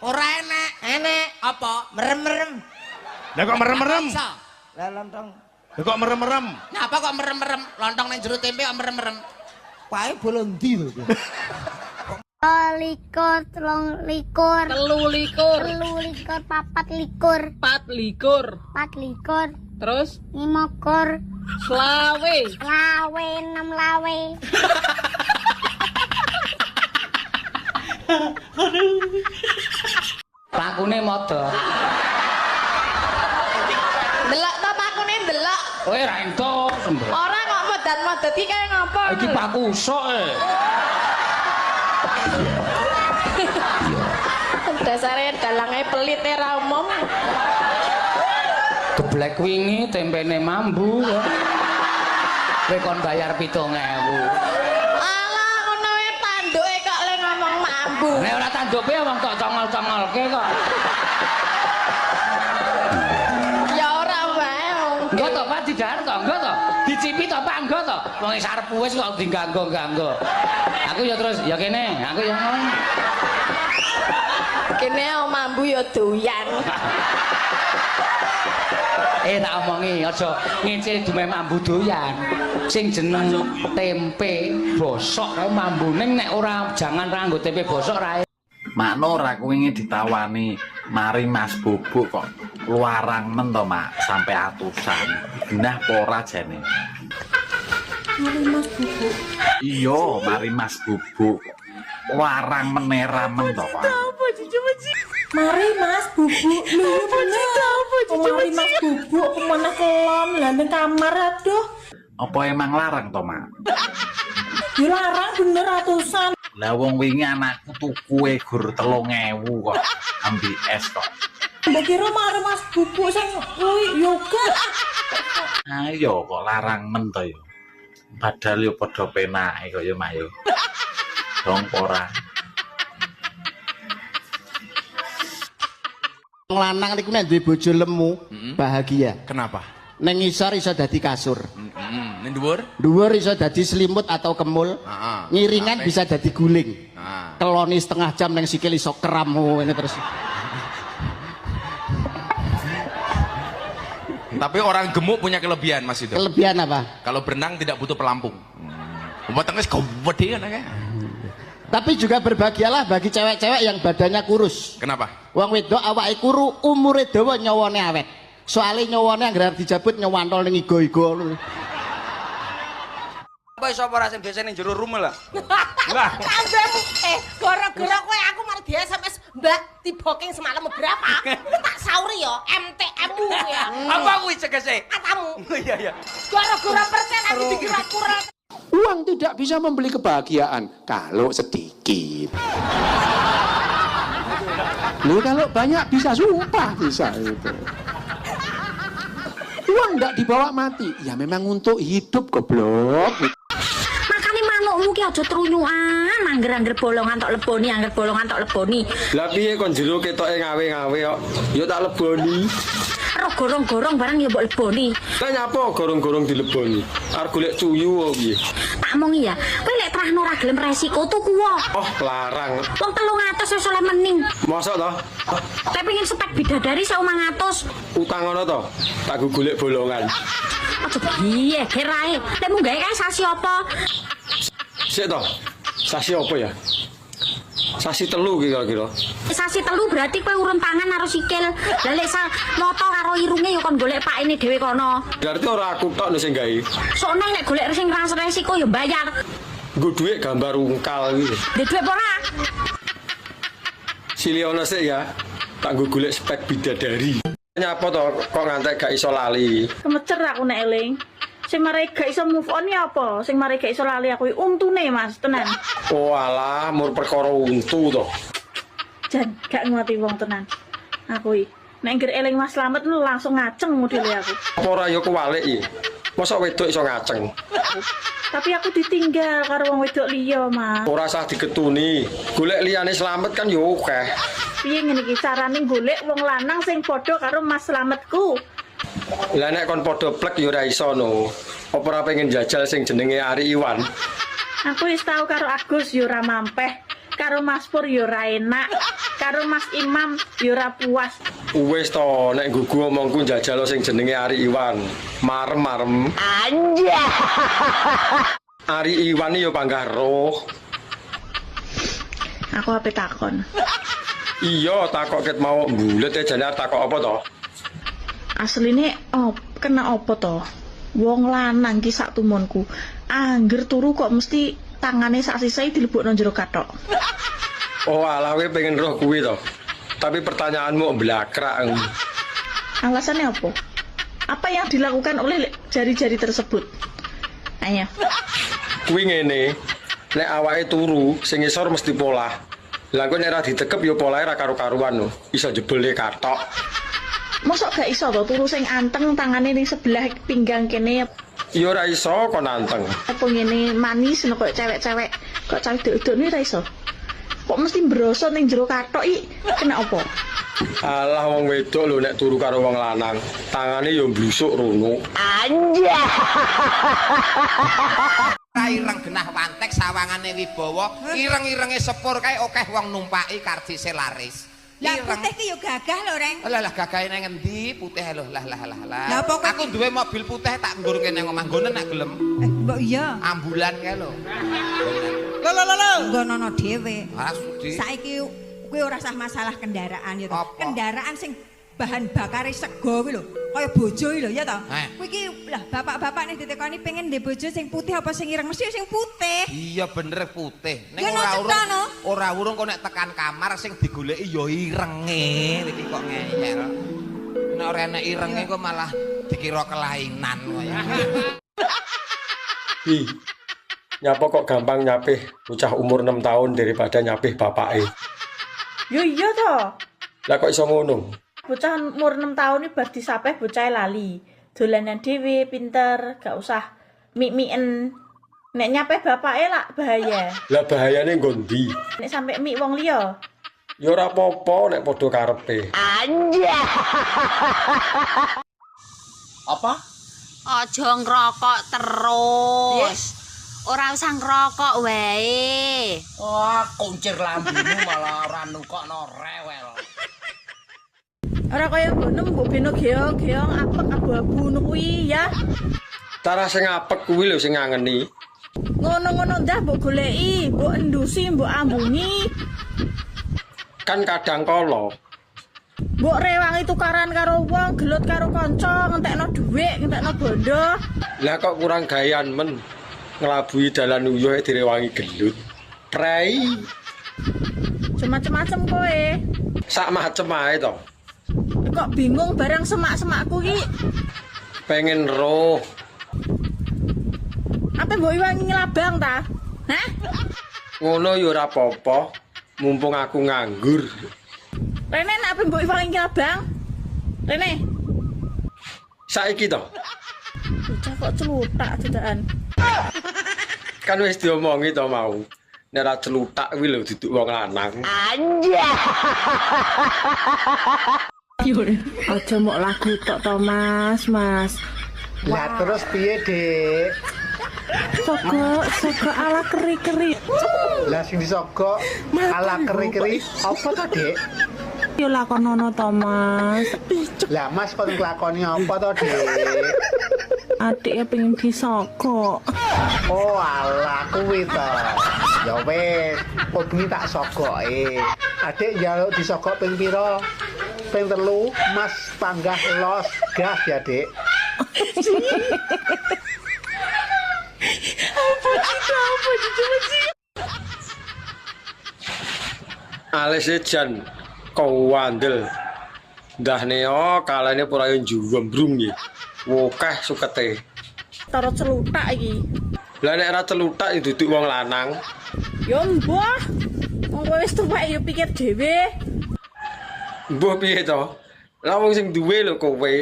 Ora enak. Enek. Apa? Merem-merem. Lah kok merem-merem? Lah lontong. Lah kok merem-merem? Napa kok merem-merem? Lontong ning jero tempe kok merem-merem? Pae bolon ndi lho. 24, 23, 24, 24, 24, Terus 25, selawe. 6 lawe. Pakune modho. Delok to pakune delok. Kowe ra entuk sembah. Ora kok modat-modat iki kaya ngapa? Iki pakku sok Dasare dalange pelit ra umum. Geblek wingi tempene mambu. Kowe kon bayar 7.000. Alah ngono wae tanduke kok le ngomong mambu. Nek ora tanduke wong kok congol-congolke kok. Ya ora wae. Engko to Pak didahar to, engko to. Dicipi to Pak, engko to. Wong wis arep wis kok diganggo-ganggo. Aku ya terus ya kene, aku ya ngono. Kene mambu ya doyan. Tak omongi aja ngece dume mambu doyan. Sing jeneng tempe bosok kae mambune nek ora jangan ra nggo tempe bosok ra. Makno ora kuwi ditawani mari Mas Bubuk kok luarang men to Mak sampai atusan. Genah apa ora jane? Mari Mas Bubuk. Iya, mari Mas Bubuk. Luarang menera men to Pak. Mari Mas Bubuk. Lho bener. Mari Mas Bubuk kemana kelon lah ning kamar aduh. Apa emang larang to Mak? Ya larang bener atusan. Lah wong wingi anakku tuku gur 3.000 kok ambil es kok. Mbak kira mari Mas Bubuk sing kuwi yoga. Ayo kok larang men to yo. Padahal yo padha penake kok yo Mak yo. Dong ora. Wong lanang niku nek duwe bojo lemu, bahagia. Kenapa? Ning ngisor iso dadi kasur. Ning dhuwur? Dhuwur iso dadi selimut atau kemul. Ngiringan bisa dadi guling. Keloni setengah jam ning sikil iso kram ngene terus. Tapi orang gemuk punya kelebihan Mas itu. Kelebihan apa? Kalau berenang tidak butuh pelampung. Umpamanya gede kan kayak. Tapi juga berbahagialah bagi cewek-cewek yang badannya kurus. Kenapa? Wong wedok awake kuru, umure dawa nyawane awet. Soale nyawane anggere dijabut nyawantol ning igo-igo. Apa iso ora sing biasa ning jero rumah lah. Lah, ambemu gara-gara kowe aku mari di SMS, Mbak, di booking semalam berapa? Tak sauri ya, MTM-mu ya. Apa kuwi cegese? Katamu. Iya. Gara-gara persen aku dikira kurang. Uang tidak bisa membeli kebahagiaan kalau sedikit. Loh, kalau banyak bisa sumpah bisa itu. Uang tidak dibawa mati, ya memang untuk hidup goblok. Makane manukmu ki aja trunyukan, angger-angger bolongan tok leboni, angger bolongan tok leboni. Lah piye kon jero ketoke ngawe-ngawe kok. Ya tak leboni. Roh gorong-gorong barang ya mbok leboni. Lah nyapa gorong-gorong dileboni? Arep golek cuyu apa piye? Tak omongi ya, kowe lek trahno ra gelem resiko tuku wae. Oh, larang. Wong 300 wis oleh mening. Mosok to? Tapi pengen spek bidadari 1.500. Utang ngono to? Tak golek bolongan. Aja piye kirae. Lek mung gawe kae sasi apa? Sik to. Sasi apa ya? Sasi telu iki kira-kira. Sasi telu berarti kowe urun tangan karo sikil. Lah lek moto karo irunge ya kon golek pakene dhewe kono. Berarti ora aku tok sing gawe. Sok nang nek golek sing resiko ya bayar. Nggo dhuwit gambar ungkal iki. Ndek dhuwit ora? Siliono sik ya. Tak nggo golek spek bidadari. Nyapa to kok ngantek gak iso lali. Kemecer aku nek eling. Sing marai gak iso move on ya apa? Sing marai gak iso lali aku untune Mas, tenan. Oh alah, mur perkara untu to. Jan, gak nguati wong tenan. Aku iki nek ngger eling Mas Slamet lu langsung ngaceng modele aku. Apa ora ya kewalik iki? Mosok wedok iso ngaceng. Tapi aku ditinggal karo wong wedok liya, Mas. Ora usah diketuni. Golek liyane Slamet kan ya akeh. Piye ngene iki carane golek wong lanang sing padha karo Mas Slametku? Lah nek kon padha plek ya ora iso no. Apa ora pengen jajal sing jenenge Ari Iwan? Aku wis tau karo Agus ya ora mampeh, karo Mas Pur ya ora enak, karo Mas Imam ya ora puas. Wis to, nek gugu omongku jajal sing jenenge Ari Iwan. Marem-marem. Anjay. Ari Iwan ya panggah roh. Aku ape takon. Iya, takok ket mau bulet e jane takok apa to? Asline kena apa to? Wong lanang ki sak tumonku, angger turu kok mesti tangane sak sisae dilebokno jero kathok. Oh, alah kowe pengen roh kuwi to. Tapi pertanyaanmu blakrak. Alasannya apa? Apa yang dilakukan oleh jari-jari tersebut? Ayo. Kuwi ngene, nek awake turu sing ngisor mesti pola. Lah kok nek ora ditekep ya polahe ra karo-karuan lho. Iso jebule kathok. Mosok gak iso to turu sing anteng tangane ning sebelah pinggang kene. Ya ora iso kon anteng. Apa ngene manis lho kok cewek-cewek. Kok cah wedok ni ora iso. Kok mesti brosot ning jero kathok iki kena apa? Alah wong wedok lho nek turu karo wong lanang, tangane ya mblusuk rono. Anjay. Ireng genah wantek sawangane Wibawa, ireng-irenge sepur kae akeh wong numpaki kardise laris. Lah putih ki yo gagah lho, Reng. Lah gagahe nang endi putih lho. Lah. Lah apa aku duwe mobil putih tak ngurke nang omah nggonen nek gelem. Mbok iya. Ambulan kae lho. Lho. Nggonono dhewe. Ah sudi. Saiki kuwi ora usah masalah kendaraan ya to. Kendaraan sing bahan bakare sego kuwi lho, kaya bojo iki lho ya to. Kuwi iki lah bapak-bapak nek ditekoni pengen ndek bojo sing putih apa sing ireng mesti sing putih. Iya bener putih. Nek ora urung kok nek tekan kamar sing digoleki ya irenge. Iki kok ngeyel. Nek ora enek irenge kok malah dikira kelainan kaya. Ih. Nyapa kok gampang nyapih bocah umur 6 tahun daripada nyapih bapake. Yo iya to. Lah kok iso ngono? Bocah umur 6 tahun ini bar disapeh bocah lali. Dolanan dhewe pinter, gak usah mik-miken. Nek nyapeh bapake lak bahaya. Lah bahayane nggo ndi? Nek sampe mik wong liya. Ya ora apa-apa nek padha karepe. Anjay. Apa? Aja ngrokok terus. Ora usah ngrokok wae. Wah, kuncir lambemu malah ora nukokno rewel. Ora kaya ngono mbok beno geong-geong apek abu-abu ngono kuwi ya. Cara sing apek kuwi lho sing ngangeni. Ngono-ngono ndah mbok goleki, mbok endusi, mbok ambungi. Kan kadang kala Mbok rewangi tukaran karo wong, gelut karo kanca, ngentekno dhuwit, ngentekno bondo. lah kok kurang gayan men ngelabui dalan uyuh direwangi gelut. Prei. Macem-macem kowe. Sak macem ae to. Kok bingung barang semak-semakku ki. Pengen roh. Apa mbok iwangi ngelabang ta? Hah? Ngono ya ora apa-apa. Mumpung aku nganggur. Rene nek mbok iwangi ngelabang? Rene. Saiki to. Bocah kok celutak dedakan. Kan wis diomongi to mau. Nek ora celutak kuwi lho duduk wong lanang. Anjay. Aja mok lagu tok to Mas. Lah terus piye, Dik? Soko ala keri-keri. Lah sing disogok ala keri-keri apa to, Dik? Yo lakonono to Mas. Lah Mas kon nglakoni apa to, Dik? Adike pengen disogok. Oh alah kuwi to. Ya wis, bengi tak sogoke. Adik njaluk disogok ping pira? Ping 3, Mas panggah los gas ya, Dik. Alise jan kawandel. Ndah neo kalane purayo njumbrung iki. Wokeh sukete. Taro celutak iki. Lah nek ora celutak ya duduk wong lanang. Ya mbah. Wong kowe wis tuwek ya pikir dhewe. Mbah piye to? Lah wong sing duwe lho kowe.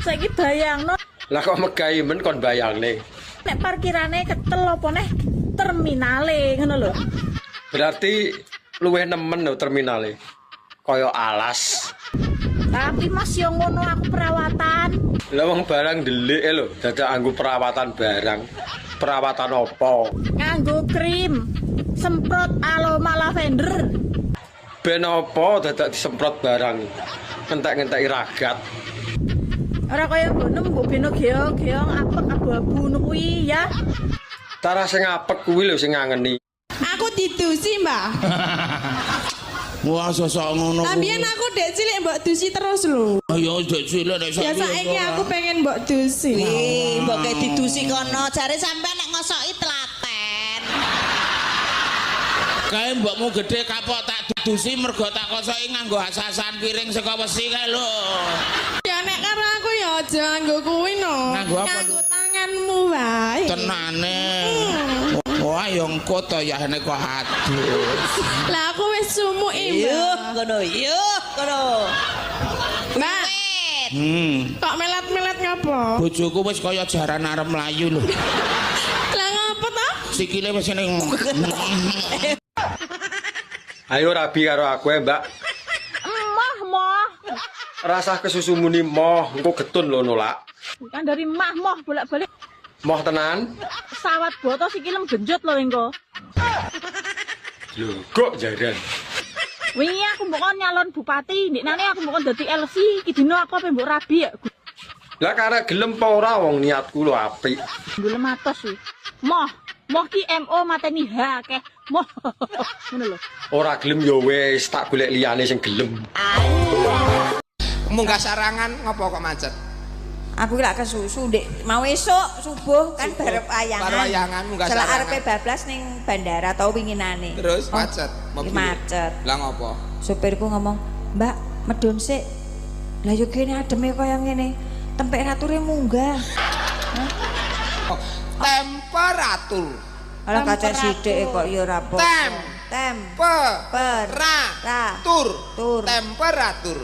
Saiki bayangno Lah kok megahi men kon bayangne. nek parkirane ketel apa neh terminale ngono lho. Berarti luwih nemen lho terminale. Kaya alas. Tapi Mas yo ngono aku perawatan. Lah wong barang ndelik lho, dadak anggo perawatan barang. Perawatan apa? Nganggo krim, semprot aroma lavender. Ben apa dadak disemprot barang. Entek-entek ragat. Ora kaya ngono mbok beno geong-geong apek abu-abu ngono kuwi ya. Tara sing apek kuwi lho sing ngangeni. Aku didusi, Mbah. Wah, sosok ngono. Ambiyen aku dek cilik mbok dusi terus lho. Ayo dek cilik nek Ya saiki aku pengen mbok dusi. Wih, mbok kayak didusi kono, jare sampean nek ngosoki telaten. Kae mbokmu gede kapok tak dudusi mergo tak kosoki nganggo asasan piring saka wesi kae lho. Ya nek karo aku ya aja nganggo kuwi no. Nganggo apa? Nganggo tanganmu wae. Tenane. Wah, yo engko to ya nek kok adus. Lah aku wis sumuki, Mbak. Yuk kono. Mbak. Kok melat-melat ngapa? Bojoku wis kaya jaran arep mlayu lho. Lah ngapa to? Sikile wis ning. Ayo rabi karo aku ya, Mbak. Moh. Rasa kesusu muni moh, engko getun lho nolak. Kan dari moh bolak-balik. Moh tenan. Sawat boto sikilem genjot lho engko. Lho, kok jaran. Wingi aku mbok nyalon bupati, ndiknane aku mbok dadi LC, iki dina aku ape mbok rabi ya. Lah karek gelem apa ora wong niatku lho apik. Golem atos kuwi. Moh ki MO mateni H akeh. Moh. Ngono lho. Ora gelem ya wis tak golek liyane sing gelem. Munggah sarangan ngopo kok macet? Aku lak kesusu ndek mau esuk subuh kan barep ayangan. Karo ayangan munggah Selak sarangan. arepe bablas ning bandara tau winginane. Terus macet. Iki macet. Lah ngopo? Supirku ngomong, "Mbak, medun sik." Lah yo kene ademe kaya ngene. Temperature munggah. Temperatur. Ala kaca sithik kok ya ora apa. Temperatur. Temperatur.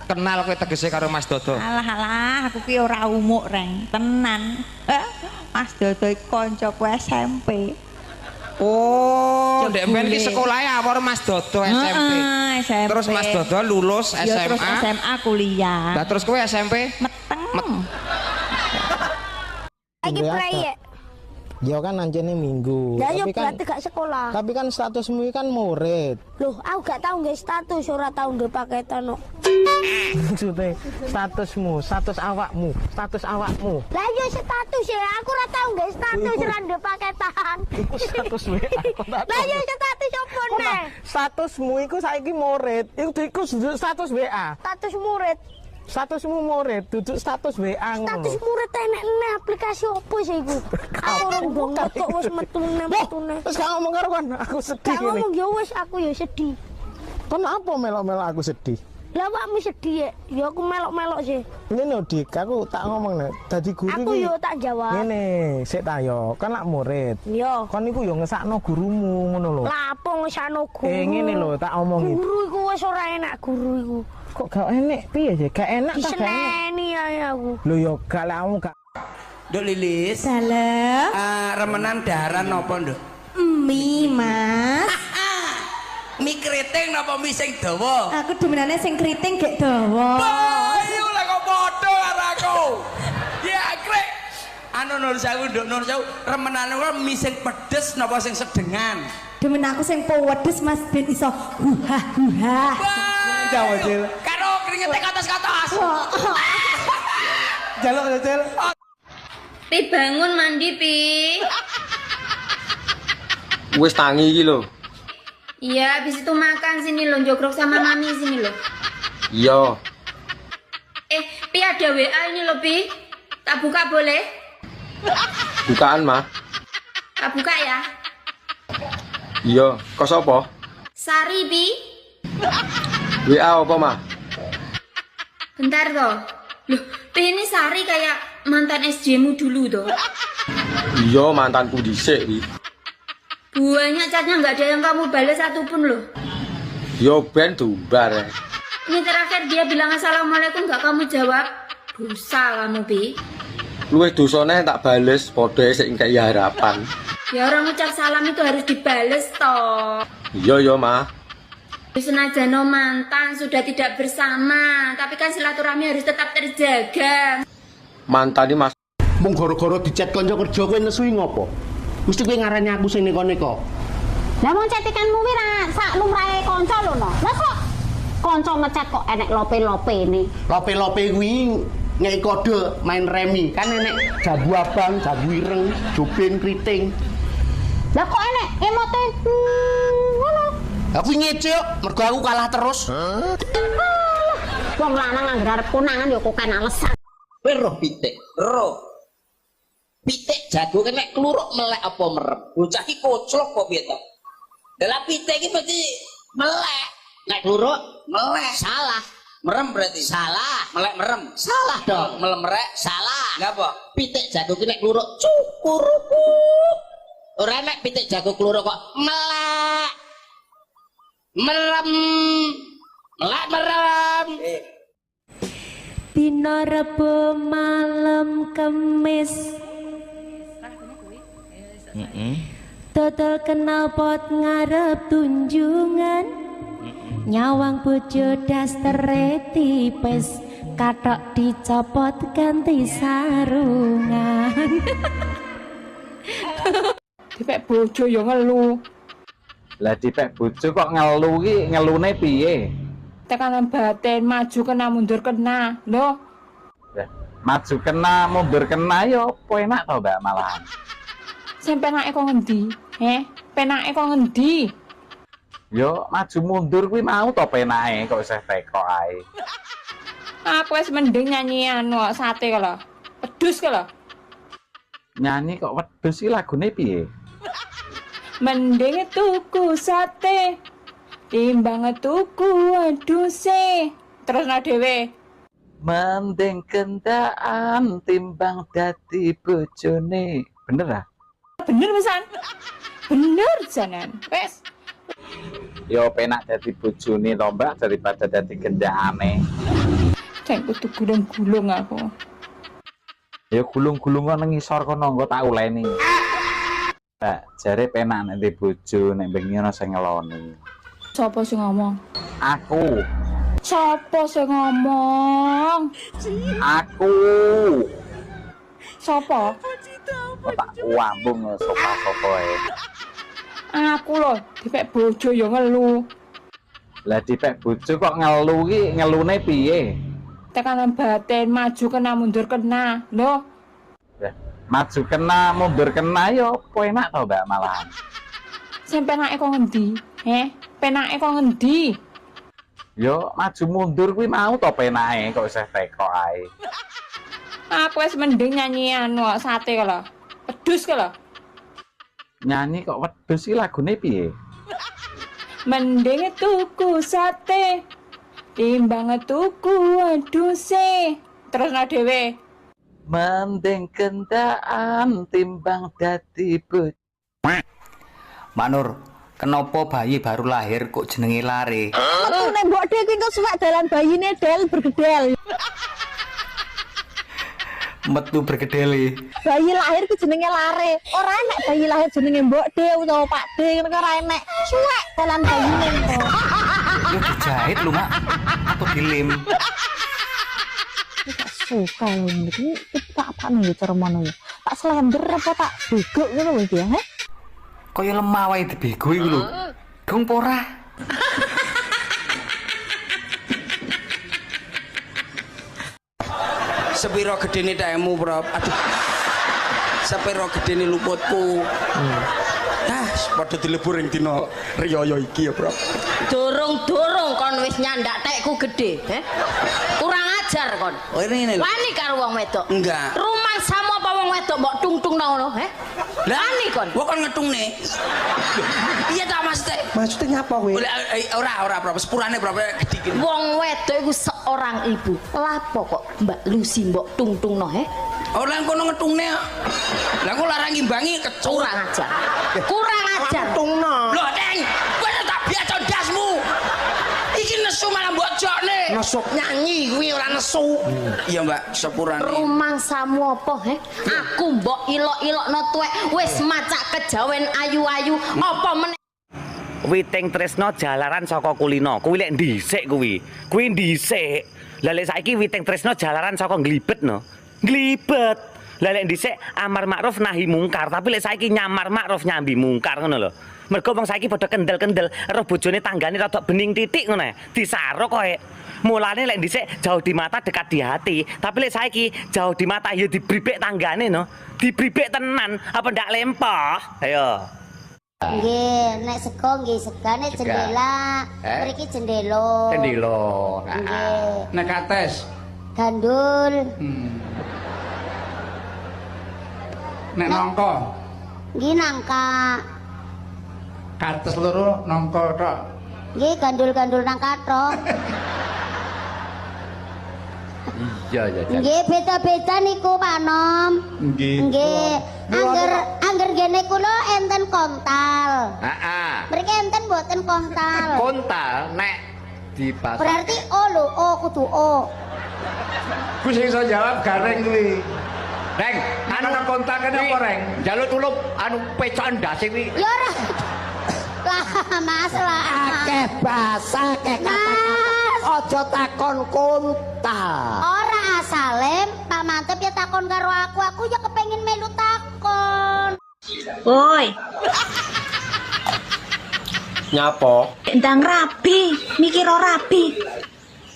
Kenal kowe tegese karo Mas Dodo. Alah, aku ki ora umuk, Reng. Tenan. Mas Dodo iki kancaku SMP. Oh, ndek ben ki sekolahe awor Mas Dodo SMP. SMP. Terus Mas Dodo lulus SMA. Ya terus SMA kuliah. Lah terus kowe SMP? Meteng. Lagi proyek. Ya kan anjene minggu. Lah yo Tapi kan berarti gak sekolah. Tapi kan statusmu kan murid. Loh, aku gak tahu nggak status, ora tahu nggak paketan no. Maksudnya status awakmu. Lah yo status ya, aku ora tahu nggak status ora nggak paketan. Iku status WA. Lah yo status opo neh? Statusmu iku saiki murid. Iku status WA. Status murid. Statusmu murid, duduk status WA ngono. Status murid enek-enek aplikasi opo sih iku? Aku ora ndongok kok wis metune. Terus gak ngomong karo kon, aku sedih Gak ngomong yo wis aku yo sedih. Kon apa melok-melok aku sedih? Lah awakmu sedih ya aku melok-melok sih. Ngene Dik, aku tak ngomong nek dadi guru Aku yo tak jawab. Ngene, sik ta yo, kan lak murid. Yo. Kon iku yo ngesakno gurumu ngono lho. Lah apa ngesakno guru? Ngene lho, tak omongi. Guru iku wis ora enak guru iku. Kok gak enak piye sih? Gak enak ta gak enak. Diseneni ae aku. Lho yo gak lek kamu gak. Nduk Lilis. Salam. Remenan daharan napa, Nduk? Mie, Mas. Mie keriting napa mie sing dawa? Aku demenane sing keriting gek dawa. Ayo lah kok padha karo aku. Ya krek. Anu Nur Sewu, Nduk Nur Sewu, remenane kok mie sing pedes napa sing sedengan? Demen aku sing pedes, Mas, ben iso huha. Jawa Cil. Karo kringete katos-katos. Jaluk Cil. Pi bangun mandi, Pi. Wis tangi iki lho. Iya, habis itu makan sini lo, jogrok sama mami sini lo. Iya. Pi ada WA ini lo, Pi. Tak buka boleh? Bukaan, Mah. Tak buka ya? Iya, kok sapa? Sari, Pi. WA apa, Mah? Bentar toh. Loh, Pi ini Sari kayak mantan SJ-mu dulu toh. Iya, mantanku dhisik iki. Banyak chatnya nggak ada yang kamu balas satupun loh. Yo ben dumbar. Ini terakhir dia bilang assalamualaikum nggak kamu jawab. Dosa kamu, Pi. Luwih dosane tak bales padha sik ngkei harapan. Ya orang ucap salam itu harus dibales toh. Iya ya, Mah. Senajan mantan sudah tidak bersama, tapi kan silaturahmi harus tetap terjaga. Mantan iki Mas. Mung gara-gara dicet kanca kerja kowe nesui ngopo? Mesti kowe ngarani aku sing neko-neko. Lah wong cetikanmu kuwi ra sak lumrahe kanca lho no. Lah kok kanca ngechat kok enek lope-lopene. Lope-lope kuwi ngei kode main remi. Kan enek jabu abang, jabu ireng, jubin kriting. Lah kok enek emote ngono. Aku ngece kok, mergo aku kalah terus. Wong lanang anggere arep konangan ya kok kan alasan. Kowe roh pitik, roh. Pitik jago kene kluruk melek apa merem. Bocah iki koclok kok piye to? Dalam pitik iki mesti melek. Nek kluruk melek. Salah. Merem berarti salah. Melek merem. Salah dong. Melemrek salah. Enggak apa? Pitik jago ki nek kluruk cukuruku. Ora nek pitik jago kluruk kok melek. Merem. Melek merem. Dina Rebo malam Kemis Dodol kenal pot ngarep tunjungan Nyawang bojo dastere tipis Katok dicopot ganti sarungan Dipek bojo yo ngelu. Lah dipek bojo kok ngelu ki ngelune piye? Tekanan batin maju kena mundur kena loh. Maju kena mundur kena yo apa enak to Mbak malahan. Sing penake kok ngendi? Penake kok ngendi? Yo maju mundur kuwi mau to penake kok isih teko ae. Aku wis mending nyanyian kok sate kala. Pedus kala. Nyanyi kok wedhus iki lagune piye? Mending tuku sate timbang tuku wedhuse. Terusno dhewe. Mending kendaan timbang dadi bojone. Bener ah? Bener pisan. Bener janan. Wes. Yo penak dadi bojone to Mbak daripada dadi kendakane. Cek kudu gulung-gulung aku. Ya gulung-gulung nang ngisor kono engko tak uleni. Mbak, jare penak nek di bojo nek bengi ana sing ngeloni. Sopo sing ngomong? Aku. Sopo sing ngomong? Aku. Sopo? Tak wambung sopo-sopo ae. Aku lho, dipek bojo ya ngelu. Lah dipek bojo kok ngelu ki ngelune piye? Tekanan batin maju kena mundur kena. Loh. Maju kena mundur kena yo apa enak to Mbak malahan. Sing penake kok ngendi? Penake kok ngendi? Yo maju mundur kuwi mau to penake kok isih teko ae. Aku wis mending nyanyian kok sate kala. Pedus kala. Nyanyi kok wedhus iki lagune piye? Mending tuku sate timbang tuku wedhuse. Terusno dhewe. Mending kendaan timbang dadi bojo. Mbak Nur, kenapa bayi baru lahir kok jenenge lare? Metune mbok dhek iki kok suwek dalan bayine del bergedel. Metu bergedele. Bayi lahir ku jenenge lare. Ora enek bayi lahir jenenge mbok dhek utawa Pak Dhek ngono ora enek. Suwek dalan bayine kok. Lu dijahit lu, Mak. Atau dilem. Suka lho iki tak apane ya cara mono ya. Tak slender apa tak bego ngono lho iki ya. Kaya lemah wae dibego iku lho. Gong ora. Sepiro gedene taemu, Bro? Aduh. sepiro gedene luputku. Ah, padha dilebur ing dina riyaya iki ya, Bro. Durung-durung kon wis nyandak tekku gede, kurang ajar kon. Oh, ini lho. Wani karo wong wedok. Enggak. Rumah sama apa wong wedok mbok tungtung ngono, Wani kon. Kok kon ngetungne? Iya ta maksudnya? Maksudnya nyapa kowe? Ora, Bro. Sepurane Bro gedhe. Wong wedok iku seorang ibu. Lapo kok Mbak Lucy mbok tungtungno, Ora kono ngetungne. Lah kok larang ngimbangi kurang ajar. Kurang ajar. Tungno. Lho, Deng, kowe tak biasa ndasmu. Iki nesu malah mbok jokne. Nesu nyanyi kuwi ora nesu. Iya, Mbak, sepurane. Rumangsamu apa, Aku mbok ilok-ilokno tuwek wis macak kejawen ayu-ayu. Apa meneh Witing tresno jalaran saka kulino. Kuwi lek dhisik kuwi. Kuwi dhisik. Lah lek saiki witing tresno jalaran saka nglibet no. Nglibet. Lah lek dhisik amar makruf nahi mungkar, tapi lek saiki nyamar makruf nyambi mungkar ngono lho. Mergo wong saiki padha kendel-kendel, roh bojone tanggane rada bening titik ngono. Disaruk koe. Mulane lek dhisik jauh di mata dekat di hati, tapi lek saiki jauh di mata ya dibribek tanggane no. Dibribek tenan, apa ndak lempah? Ayo. Nggih, nek sego nggih segane jendela. Mriki jendelo. Jendelo. Nggih. Nek kates gandul. Nek nangka. Nggih nangka. Kates loro nangka tok. Nggih gandul-gandul nangka tok. Iya ya. Nggih beda-beda niku Pak Nom. Nggih. Nggih. Angger gene kula enten kontal. Heeh. Mriki enten mboten kontal. Kontal nek di pasar. Berarti O lho, O kudu O. Ku sing iso jawab gareng kuwi. Reng, anu kontak kene apa reng? Jaluk tulup anu pecokan ndase kuwi. Ya ora. Lah Mas lah. Akeh basa, akeh kata-kata. Aja takon kontal. Ora asale Pak Mantep ya takon karo aku ya kepengin melu takon. Woi. Nyapa? Ndang rabi, mikir ora rabi.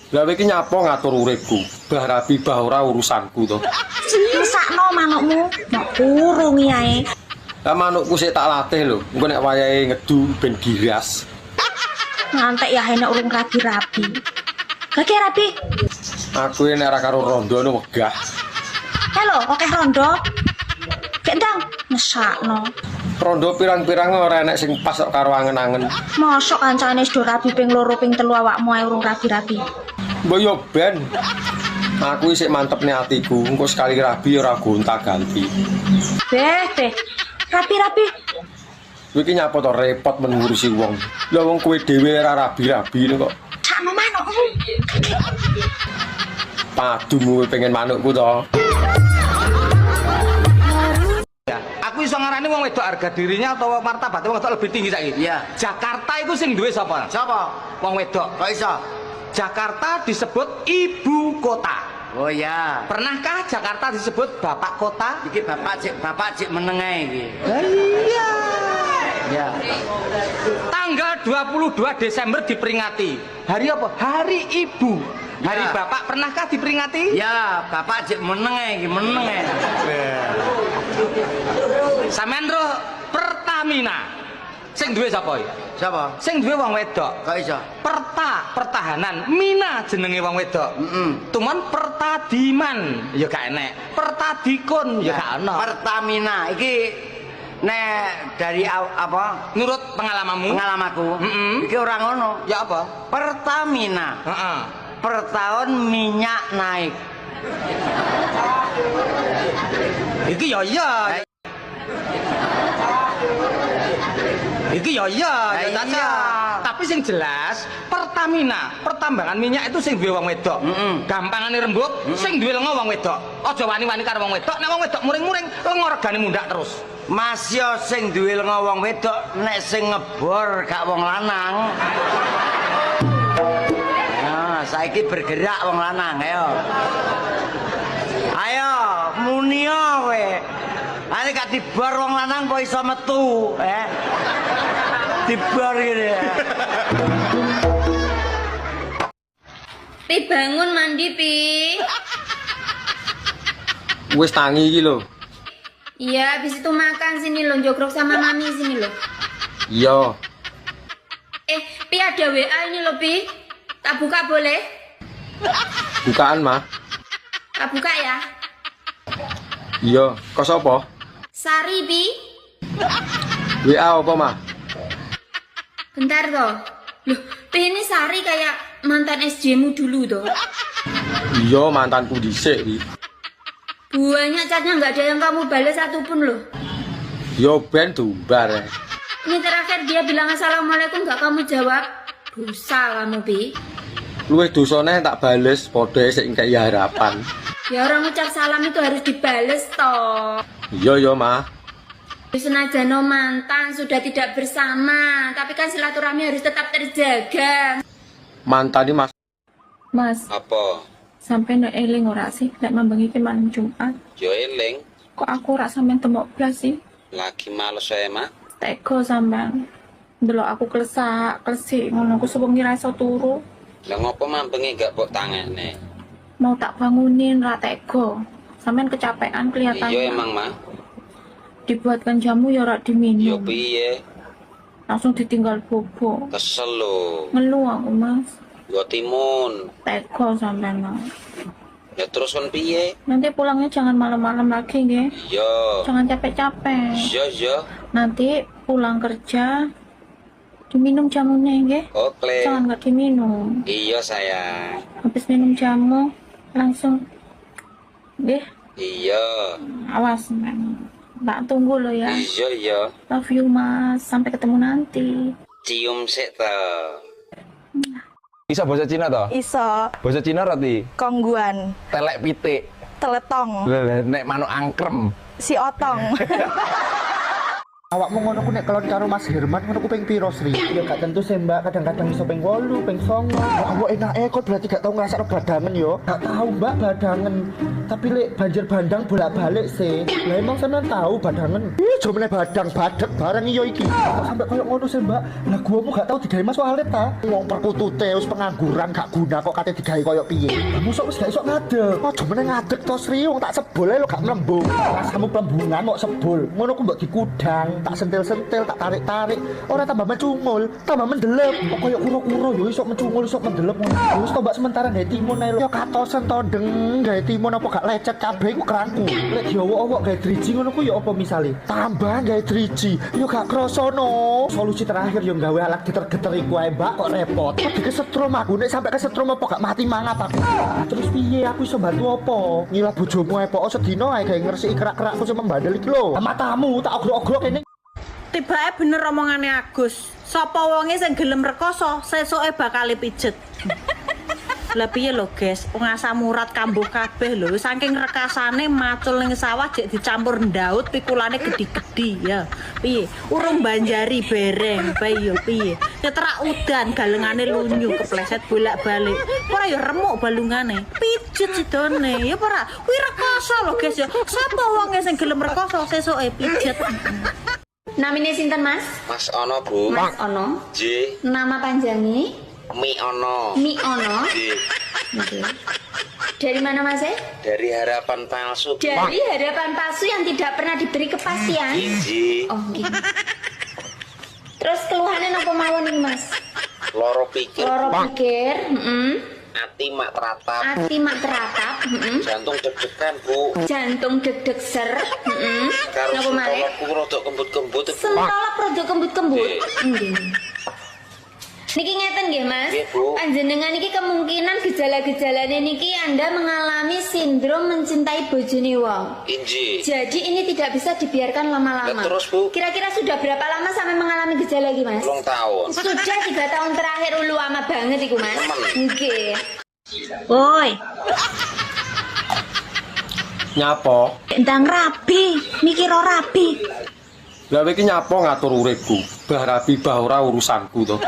Lah iki nyapa ngatur uripku. Bah rabi bah ora urusanku to. Sakno manukmu, nek urung ae. Lah manukku sik tak latih lho. Engko nek wayahe ngedu ben giras. Ngantek ya enek urung rabi-rabi. Kaki rabi. Aku nek ora karo rondo nu wegah. Halo, oke rondo. Kendang mesakno. Rondo pirang-pirang ora enek sing pas kok karo angen-angen. Mosok kancane wis do rabi ping 2 ping 3 awakmu ae urung rabi-rabi. Mbok yo ben. Aku isik mantepne atiku, engko sekali rabi ora gonta-ganti. Beh. Rabi-rabi. Kowe iki nyapa to repot men ngurusi wong. Lah wong kowe dhewe ora rabi-rabi kok. Sakno manukmu. Padumu pengen manukku to. Aku iso ngarani wong wedok harga dirinya atau martabat wong wedok lebih tinggi saiki. Iya. Jakarta iku sing duwe sapa? Sapa? Wong wedok. Kok iso? Jakarta disebut ibu kota. Oh ya. Pernahkah Jakarta disebut bapak kota? Iki bapak cik menengah iki. Iya. Ya. Tanggal 22 Desember diperingati. Hari apa? Hari Ibu. Hari Ya. Bapak pernahkah diperingati? Ya, bapak cik menengah iki, menengah. Sampeyan roh Pertamina. Sing duwe sapa iki? Siapa? Sing duwe wong wedok. Kok iso? Pertahanan. Mina jenenge wong wedok. Tumon Pertadiman ya gak enek. Pertadikun ya gak ono. Pertamina iki nek dari apa? Nurut pengalamanmu? Pengalamanku. Iki ora ngono. Ya apa? Pertamina. Heeh. Per tahun minyak naik. Iki ya iya. Iki ya iya, ya Caca. Tapi sing jelas Pertamina, pertambangan minyak itu sing duwe wong wedok. Gampangane rembug, sing duwe lenga wong wedok. Aja wani-wani karo wong wedok, nek wong wedok muring-muring lenga regane mundak terus. Mas yo sing duwe lenga wong wedok, nek sing ngebor gak wong lanang. Nah, saiki bergerak wong lanang, ayo. Ayo, munio kowe. Ane gak dibor wong lanang kok iso metu, Dibor gini. Pi bangun mandi, Pi. Wis tangi iki lho. Iya, habis itu makan sini lo, jogrok sama mami sini lo. Iya. Pi ada WA ini lo, Pi. Tak buka boleh? Bukaan, Ma. Tak buka ya? Iya, kok sapa? Sari, Pi. WA apa, Ma? Bentar toh. Loh, Pi ini Sari kayak mantan SJ-mu dulu toh. Iya, mantanku dhisik iki. Banyak chatnya nggak ada yang kamu balas satupun loh. Yo ben tumbar. Ini terakhir dia bilang assalamualaikum nggak kamu jawab. Dosa kamu, Pi. Luwih dosane tak bales padha sik engkei harapan. Ya orang ucap salam itu harus dibales toh. Iya, Ma. Senajan mantan sudah tidak bersama, tapi kan silaturahmi harus tetap terjaga. Mantan ini Mas, Apa? sampai nek eling ora sih nek mambengi ki malam Jumat. Yo eling, Kok aku ora sampean temok blas sih? lagi males saya mah. Teko sampean. Delok aku klesik ngono aku sewengi ra iso turu. Lah ngopo mambengi gak mbok tangene? Mau tak bangunin ra teko. Sampean kecapean kelihatannya. Iya emang mah. Dibuatkan jamu ya ora Yo diminum. piye? Langsung ditinggal bobo. Kesel lho. Ngeluh aku, Mas. Yo timun. Teko sampean. Mas. Ya terus kon piye? Nanti pulangnya jangan malam-malam lagi nggih. Yo. Jangan capek-capek. Yo. Nanti pulang kerja diminum jamunya nggih. Oke. Jangan nggak diminum. Iya sayang. Habis minum jamu langsung nggih. Iya. Awas, men. Tak tunggu lo ya. Iya. Love you, Mas. Sampai ketemu nanti. Cium sik ta. Bisa bahasa Cina toh? Iso. Bahasa Cina roti. Kongguan. Telek pitik. Teletong. Nek manuk angkrem. Si otong. Awakmu ngono ku nek kelon karo Mas Herman ngono ku ping piro, Sri? Ya gak tentu sih, Mbak. Kadang-kadang iso ping 8, ping 9. Ya Allah enake kok berarti gak tau ngrasakno badangen yo. Gak tahu, Mbak, badangen. Tapi lek banjir bandang bolak-balik sih. Lah emang sampean tahu badangen? Ih, jomene badang badek bareng iyo iki. Kok sampe koyo ngono sih, Mbak? Lah guamu gak tau digawe Mas Walid ta? Wong perkutute wis pengangguran gak guna kok kate digawe koyo piye. Musuk wis gak iso ngadeg. Oh, jomene ngadeg to, Sri. Wong tak sebul ae lo gak mlembung. Rasamu plembungan kok sebul. Ngono ku mbok dikudang. Tak sentil-sentil, tak tarik-tarik. Ora tambah mencungul, tambah mendelep. Kok koyo kuro-kuro yo iso mencungul, iso mendelep ngono. Wis tombak sementara gawe timun ae lho. Yo katosen to deng gawe timun apa gak lecet kabeh ku kerangku. Lek diowo-owo gawe driji ngono ku yo apa misale? Tambah gawe driji. Yo gak kroso no. Solusi terakhir yo gawe alat geter-geter iku ae, Mbak, kok repot. Kok dikesetrum aku nek sampe kesetrum apa gak mati mangat aku. Terus piye aku iso bantu apa? Ngilah bojomu ae pokok sedina ae gawe ngresiki kerak-kerakku sing membandel iki lho. Matamu tak ogrok-ogrok kene. Tibake bener omongane Agus. Sapa wonge sing gelem rekoso, sesuke bakal pijet. Lah piye lho, Guys? Wong asam urat kambuh kabeh lho. Saking rekasane macul ning sawah jek dicampur ndaut pikulane gede-gede ya. Piye? Urung banjari bereng, bae yo piye? Keterak udan galengane lunyu kepleset bolak-balik. Ora yo remuk balungane. Pijet sidone. Ya ora. Kuwi rekoso lho, Guys ya. Sapa wonge sing gelem rekoso sesuke pijet. Namine sinten, Mas? Mas Ono, Bu. Mas Ono. J. Nama panjangnya? Mi Ono. Mi Ono. J. Oke. Dari mana, Mas? Dari harapan palsu. Dari harapan palsu yang tidak pernah diberi kepastian. J. Oh, gitu. Terus keluhannya apa mawon nih, Mas? Loro pikir. Loro pikir, Ati mak teratap. Ati mak teratap, Jantung deg-degan, Bu. Jantung deg-deg ser, Karo Napa maneh? sentolokku rodok kembut-kembut. Sentolok rodok kembut-kembut. Nggih. Niki ngeten nggih, Mas. Nggih, Bu. Panjenengan niki kemungkinan gejala-gejalane niki Anda mengalami sindrom mencintai bojone wong. Inji. Jadi ini tidak bisa dibiarkan lama-lama. Lah, terus, Bu? Kira-kira sudah berapa lama sampai mengalami gejala iki, Mas? 2 tahun. Sudah 3 tahun terakhir ulu lama banget iku, Mas. Nggih. Woi, Nyapa? ndang rabi, mikir ora rabi. Lah iki nyapa ngatur uripku. Bah rabi bah ora urusanku to.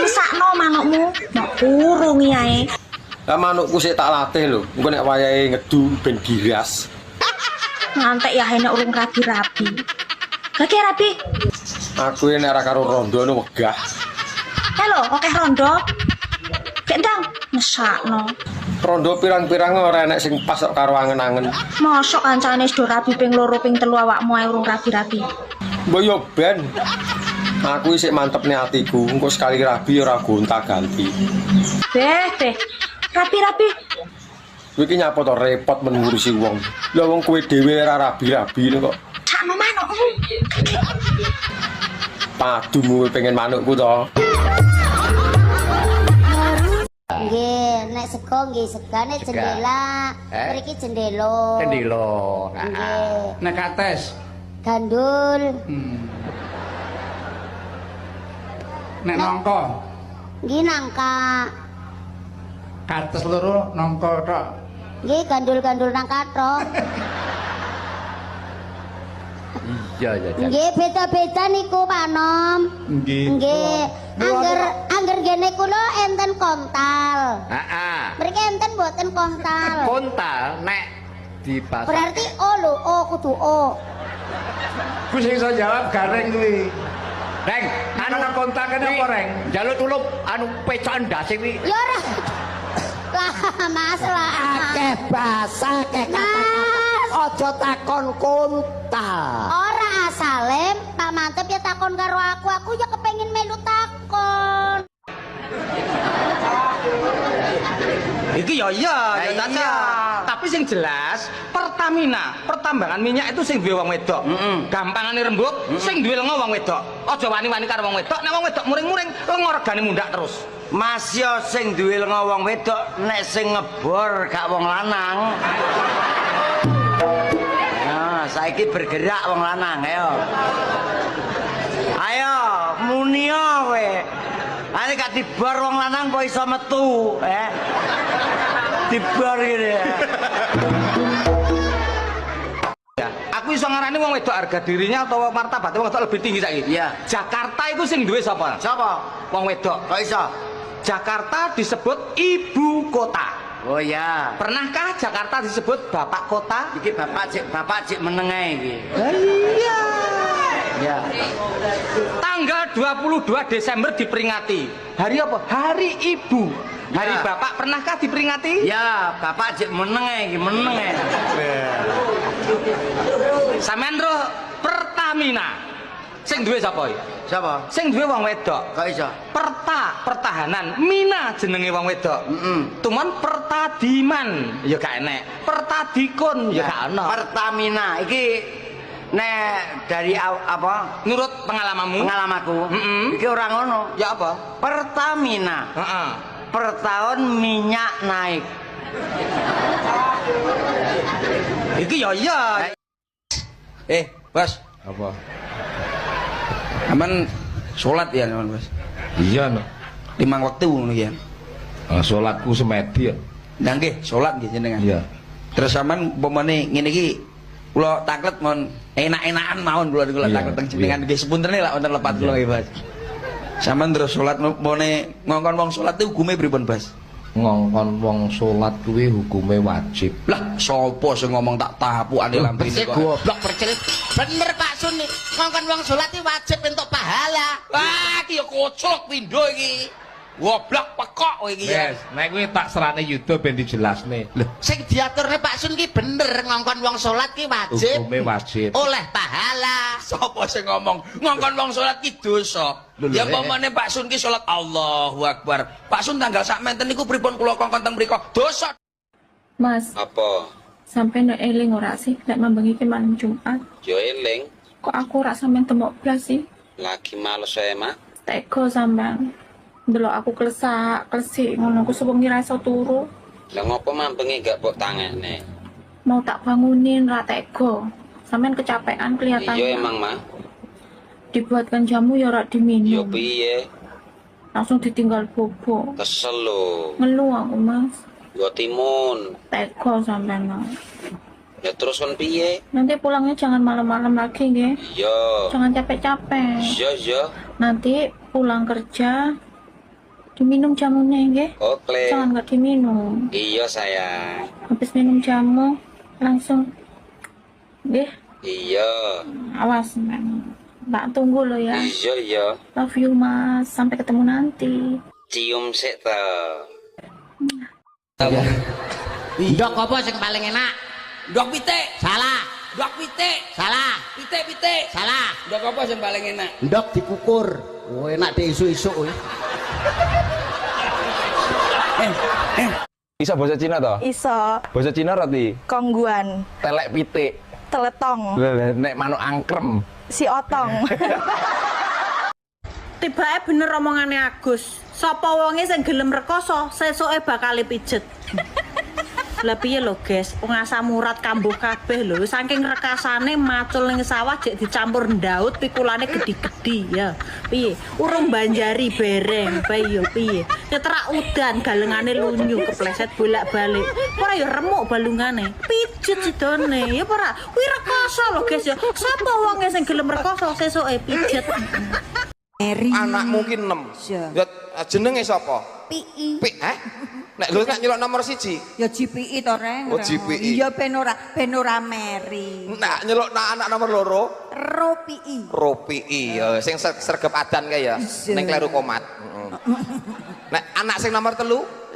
Sakno manukmu, nek urung yae. Lah manukku sik tak latih lho. Engko nek wayahe ngedu ben giras. Ngantek ya enek urung rabi-rabi. Kaki rabi. Aku nek ora karo rondo no wegah. Halo, oke rondo. Cek ndang, mesakno. Rondo pirang-pirang ora enek sing pas kok karo angen-angen. Mosok kancane wis do rabi ping 2 ping 3 awakmu ae urung rabi-rabi. Mbok yo ben. Aku isih mantep nih hatiku, engko sekali rabi ora gonta-ganti. Beh. Rapi-rapi. Kowe iki nyapa to repot men ngurusi wong. Lah wong kowe dhewe ora rabi-rabi kok. Sakno manuk. Padumu pengen manukku to. Nggih, nek sego nggih segane jendela. Mriki jendela. Jendela. Nggih. Nek kates Gandul. nek nangka Nggih nangka. kates loro nangka tok. Nggih gandul-gandul nangka tok. Iya ya. Nggih beda-beda niku Pak Nom. Nggih. Angger ngene kula enten kontal. Heeh. Mriki enten mboten kontal. Kontal nek di pasar. Berarti O lho, O kudu O. Ku sing iso jawab gareng kuwi. Reng, ana kontak kene apa reng? Njaluk tulup anu pecokan ndase kuwi. Ya ora. Lah Mas lah. Akeh basa, akeh kata-kata. Aja takon kontal. Ora asale Pak Mantep ya takon karo aku ya kepengin melu takon. Iki ya iya, ya Caca. Tapi sing jelas Pertamina, pertambangan minyak itu sing duwe wong wedok. Gampangane rembug, sing duwe lenga wong wedok. Aja wani-wani karo wong wedok, nek wong wedok muring-muring lenga regane mundak terus. Mas yo sing duwe lenga wong wedok, nek sing ngebor gak wong lanang. Nah, saiki bergerak wong lanang, ayo. Ayo, munio kowe. Ane gak dibor wong lanang kok iso metu, Dibor gitu ya. Ya, aku iso ngarani wong wedok harga dirinya atau martabatnya wong wedok lebih tinggi saiki. Iya. Jakarta itu sing duwe sapa? Sapa? Wong wedok. Kok iso? Jakarta disebut ibu kota. Oh ya. Pernahkah Jakarta disebut bapak kota? Iki bapak cik meneng ae iki. Iya. Ya. Tanggal 22 Desember diperingati. Hari apa? Hari Ibu. Hari Ya. Bapak pernahkah diperingati? Ya, bapak cik meneng ae iki, meneng ae. Sampeyan roh Pertamina. Sing duwe sapa iki? Sapa? Sing duwe wong wedok. Kok iso? Pertahanan, Mina jenenge wong wedok. Tuman Pertadiman ya gak enek. Pertadikun ya gak ono. Pertamina iki nek dari apa? Nurut pengalamanmu? Pengalamanku. Iki ora ngono. Ya apa? Pertamina. Heeh. Per tahun minyak naik. Iki ya iya. Bos. Apa? Aman salat ya, Bos. Iya no. 5 waktu ngono ya. Salatku semedi ya. Nah nggih, salat nggih jenengan. Iya. Terus sampean umpamane ngene iki kula taklet mon enak-enakan mawon kula taklet teng jenengan nggih sepuntene lak wonten lepat kula nggih, Bos. Sampeyan terus salat mone ngongkon wong salat itu hukume pripun, Bas? Ngongkon wong salat kuwi hukume wajib. Lah, sapa sing ngomong tak tapukane lampine kok. Goblok percelit. Bener Pak Sun nih. Ngongkon wong salat iki wajib entuk pahala. Wah, iki ya kocok pindho iki. Goblok pekok kowe iki ya. Yes, nek kuwi tak serane yuda ben dijelasne. Lho, Sing diaturne Pak Sun ki bener ngongkon wong salat ki wajib. hukume wajib. Oleh pahala. Sapa sing ngomong ngongkon wong salat ki dosa. Ya pamane Pak Sun ki salat Allahu Akbar. Pak Sun tanggal sak menten niku pripun kula kongkon teng mriku? Dosa. Mas, Apa? sampai nek eling ora sih nek mambengi ki malam Jumat. Yo eling, Kok aku ora sampean temok blas sih? lagi males saya, Mak. Teko sampean. Delok aku klesik ngono aku sewengi ra iso turu. Lah ngopo mambengi gak mbok tangekne? Mau tak bangunin ra teko. Sampean kecapean kelihatannya. Iya emang, Mak. Dibuatkan jamu ya ora diminum. Yo piye? Langsung ditinggal bobo. Kesel lho. Ngeluh aku, Mas. Yo timun. Teko sampean. Ya terus kon piye? Nanti pulangnya jangan malam-malam lagi, nggih. Yo. Jangan capek-capek. Yo. Nanti pulang kerja diminum jamunya, nggih. Oke. Jangan nggak diminum. Iya, sayang. Habis minum jamu langsung nggih. Iya. Awas, Mbak tunggu lo ya. Iya. Love you, Mas. Sampai ketemu nanti. Cium sik ta. Ndok apa sing paling enak? Ndok pitik. Salah. Ndok pitik. Salah. Pitik. Salah. Ndok apa sing paling enak? Ndok dikukur. Oh, enak deh isu-isu kowe. Iso bahasa Cina toh? Iso. Bahasa Cina roti. Kongguan. Telek pitik. Teletong. Nek manuk angkrem. Si otong. Tibake bener omongane Agus. Sapa wonge sing gelem rekoso, sesuke bakal pijet. Lah piye lho, Guys? Wong asam urat kambuh kabeh lho. Saking rekasane macul ning sawah jek dicampur ndaut pikulane gedi-gedi ya. Piye? Urung banjari bereng, bae yo piye? Ketrak udan galengane lunyu kepleset bolak-balik. Ora ya remuk balungane. Pijet sidone. Ya ora. Kuwi rekoso lho, Guys ya. Sapa wonge sing gelem rekoso sesuke pijet. Anakmu ki 6. Ya jenenge sapa? PI. Nek lho tak nyelok nomor 1. Ya GPI to, Reng. Oh, GPI. Iya ben ora meri. Nak nyelok anak nomor loro? ROPI. ROPI. Ya sing sregep adan kae ya. Ning kleru komat. Nek anak sing nomor 3?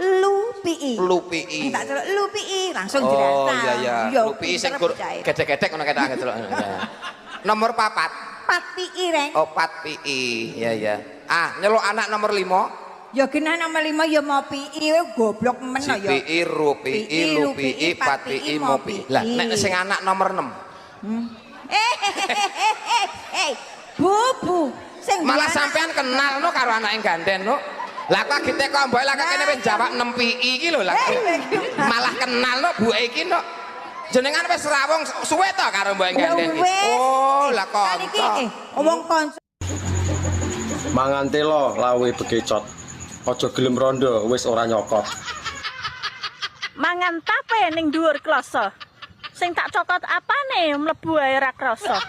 LUPI. LUPI. Tak celuk LUPI langsung Oh jelas. iya. LUPI sing gedek-gedek ngono ketak celuk. Nomor 4. 4PI, Reng. Oh, 4PI. Iya. Nyeluk anak nomor 5. Ya genah nomor 5 ya mau PI we goblok men ya. PI, RUPI, LUPI, 4PI, MOPI. Lah nek sing anak nomor 6. Bu. Sing malah sampean kenal no karo anak yang ganden no. Lah kok agite kok mbok lah kene wis jawab 6 PI iki lho lah. Malah kenal no buke iki no. Jenengan wis rawung suwe to karo mbok ganden. Oh, lah kok. Wong kanca. Mangan telo lawe bekecot. Aja gelem rondo wis ora nyokot. Mangan tape ning dhuwur kloso. Sing tak cokot apane mlebu ae ra krasa.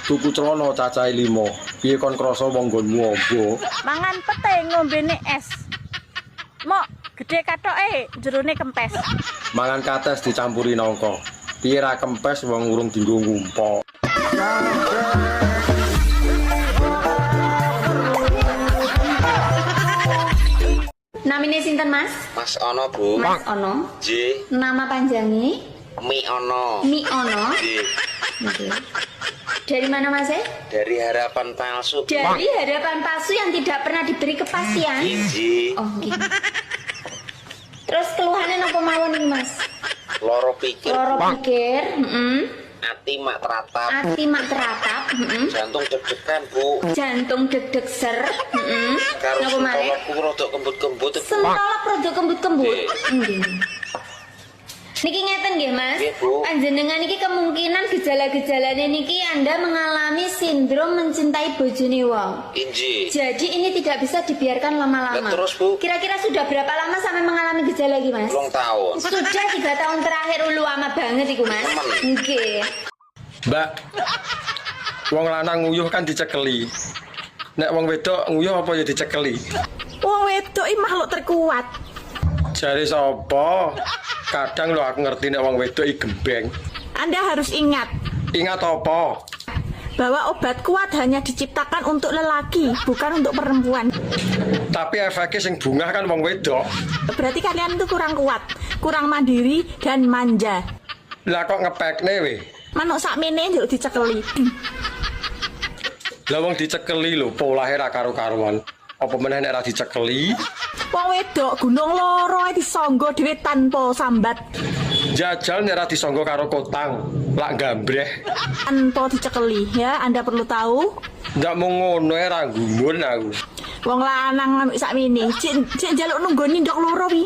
Tuku celana cacahe 5. Piye kon krasa wong nggonmu ombo? Mangan pete ngombene es. Mok gede katoke jerone kempes. Mangan kates dicampuri nangka. Piye ra kempes wong urung dienggo ngumpok. Namine sinten, Mas? Mas Ono, Bu. Mas Ono. J. Nama panjangnya? Mi Ono. Mi Ono. J. Oke. Dari mana, Mas? Dari harapan palsu. Dari harapan palsu yang tidak pernah diberi kepastian. J. Oke. Terus keluhannya apa mawon nih, Mas? Loro pikir. Loro pikir. Ati mak teratap. Ati mak teratap. Jantung deg-degan, Bu. Jantung deg-deg ser. Karo Napa maneh? sentolokku rodok kembut-kembut. Sentolok rodok kembut-kembut. Nggih. Niki ngeten nggih, Mas. Nggih, Bu. Panjenengan iki kemungkinan gejala-gejalane niki Anda mengalami sindrom mencintai bojone wong. Inji. Jadi ini tidak bisa dibiarkan lama-lama. Terus, Bu? Kira-kira sudah berapa lama sampai mengalami gejala iki, Mas? 2 tahun. Sudah 3 tahun terakhir ulu lama banget iku, Mas. Nggih. Mbak. Wong lanang nguyuh kan dicekeli. Nek wong wedok nguyuh apa ya dicekeli? Wong wedok iki makhluk terkuat. Jare sapa? Kadang lo aku ngerti nek wong wedok iki gembeng. Anda harus ingat. Ingat apa? Bahwa obat kuat hanya diciptakan untuk lelaki, bukan untuk perempuan. Tapi efeknya sing bungah kan wong wedok. Berarti kalian itu kurang kuat, kurang mandiri dan manja. Lah kok ngepekne we? Manuk sakmene njuk dicekeli. Lah wong dicekeli lho, polahe ra karo-karuan. Apa meneh nek ra dicekeli? Wong wedok gunung loro ae disangga dhewe tanpa sambat. Jajal nek ra disangga karo kotang, lak gambreh. Tanpa dicekeli ya, Anda perlu tahu. Ndak mau ngono ae ra gumun aku. Wong lanang sakmene, cek njaluk nunggoni ndok loro wi.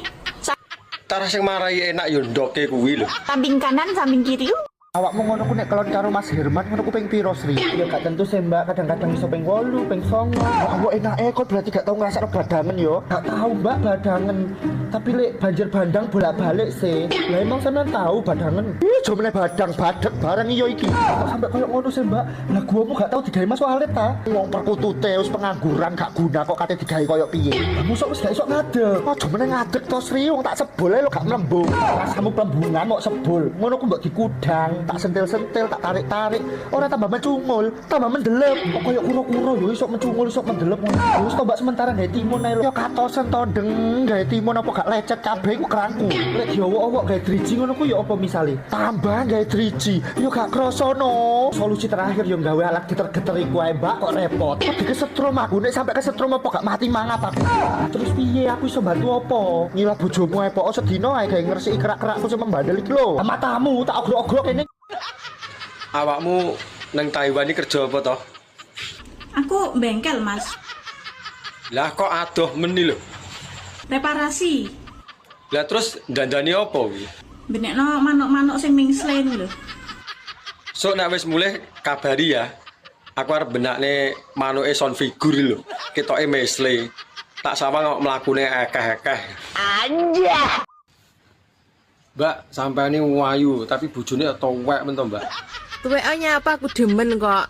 Tarah sing marai enak yo ndoke kuwi lho. Samping kanan, samping kiri. Awakmu ngono ku nek kelon karo Mas Herman ngono ku ping piro, Sri? Ya gak tentu sih, Mbak. Kadang-kadang iso ping 8, ping 9. Awak enake kok berarti gak tau ngrasakno badangen yo. Gak tahu, Mbak, badangen. Tapi lek banjir bandang bolak-balik sih. Lah emang sampean tahu badangen? Ih, jomene badang badek barang iyo iki. Kok sampe koyo ngono sih, Mbak? Lah guamu gak tau digawe Mas Walet ta? Wong perkutute wis pengangguran gak guna kok kate digawe koyo piye. Musuk wis gak iso ngadeg. Kok jomene ngadeg to, Sri? Wong tak sebul ae lo gak mlembung. Rasamu plembungan kok sebul. Ngono ku mbok dikudang. tak sentil-sentil, tak tarik-tarik. Ora tambah mencungul, tambah mendelep. Kok koyo kura-kura yo iso mencungul, iso mendelep ngono. Wis to Mbak sementara gawe timun ae lho. Yo katosen to deng gawe timun apa gak lecet kabeh ku kerangku. Lek diowo-owo gawe driji ngono ku yo apa misale? Tambah gawe driji, yo gak kroso no. Solusi terakhir yo gawe alat geter-geter iku ae Mbak, kok repot. Kok kesetrum aku nek sampai kesetrum apa gak mati mangat aku. Terus piye aku iso bantu apa? Ngilah bojomu ae pokok sedina ae gawe ngresiki kerak-kerakku sing membandel iki lho. Matamu tak ogrok-ogrok kene. Awakmu nang Taiwan iki kerja apa toh? Aku bengkel, Mas. Lah kok adoh meni lho. Reparasi. Lah terus dandani apa kuwi? Benekno manuk-manuk sing mingsle lho. Sok nek wis mulih kabari ya. Aku arep benakne manuke son figur lho. Ketoke mesle. Tak sawang kok mlakune akeh-akeh. Anjah. Mbak, sampeane wayu tapi bojone tuwek men to, Mbak. Tuweknya apa aku demen kok.